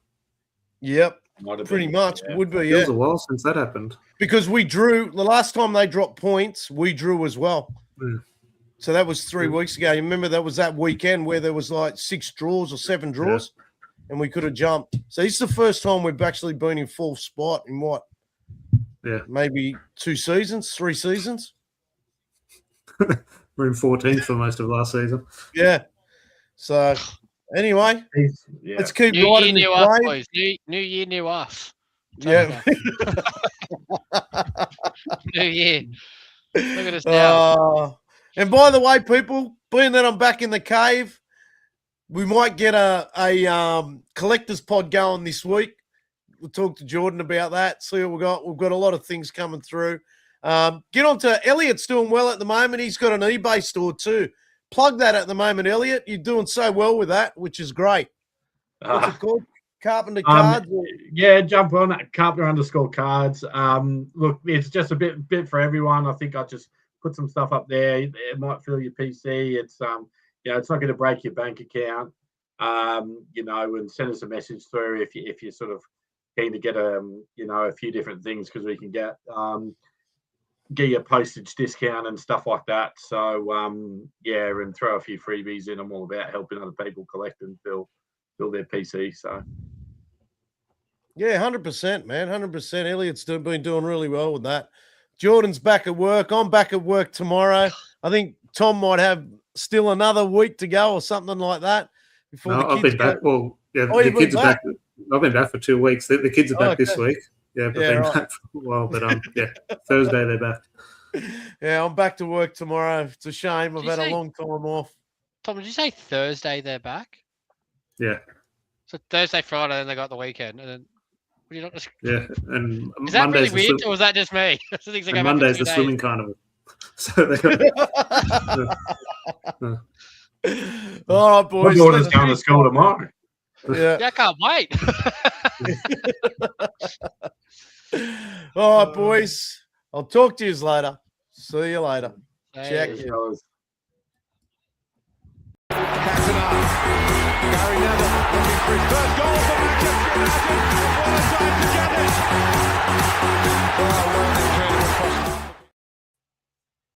A: Yep, pretty much.
C: Yeah.
A: Would be,
D: It was a while since that happened.
A: Because we drew, the last time they dropped points, we drew as well.
D: Mm.
A: So that was 3 weeks ago. You remember that was that weekend where there was like 6 draws or 7 draws, and we could have jumped. So this is the first time we've actually been in full spot in what?
D: Yeah.
A: Maybe 2 seasons, 3 seasons.
D: We're in 14th for most of last season.
A: Yeah. So anyway, let's keep riding this wave.
B: Boys. New year, new us.
A: Yeah.
B: New year. Look at us now.
A: And by the way, people, being that I'm back in the cave, we might get a collector's pod going this week. We'll talk to Jordan about that, see what we've got. We've got a lot of things coming through. Get on to Elliot's doing well at the moment. He's got an eBay store too. Plug that at the moment, Elliot. You're doing so well with that, which is great. What's it called? Carpenter Cards?
C: Yeah, jump on it. Carpenter_cards. Look, it's just a bit for everyone. I think I just put some stuff up there. It might fill your PC. It's it's not going to break your bank account. And send us a message through if you're sort of keen to get a few different things, because we can get you a postage discount and stuff like that. So and throw a few freebies in. I'm all about helping other people collect and fill their PC. So
A: yeah, 100%, man, 100%. Elliot's been doing really well with that. Jordan's back at work. I'm back at work tomorrow. I think Tom might have still another week to go or something like that.
D: I've been back. Well, yeah, the kids are back. I've been back for 2 weeks. The kids are back this week. Yeah, but been back for a while. But Thursday they're back.
A: Yeah, I'm back to work tomorrow. It's a shame. I've had a long time off.
B: Tom, did you say Thursday they're back?
D: Yeah.
B: So Thursday, Friday, then they got the weekend, and then you're not just...
D: Yeah, and
B: is that Monday's really weird, or was that just me?
D: And Monday's the swimming carnival. So they got...
A: All right, boys.
C: My daughter's going to school tomorrow.
B: Yeah, I can't wait.
A: All right, boys. I'll talk to you later. See you later. Check
C: Cheers,
A: in.
C: fellas.
E: Gary Neville looking for his first goal for Manchester United. What a time to get it! Oh, what an incredible cross.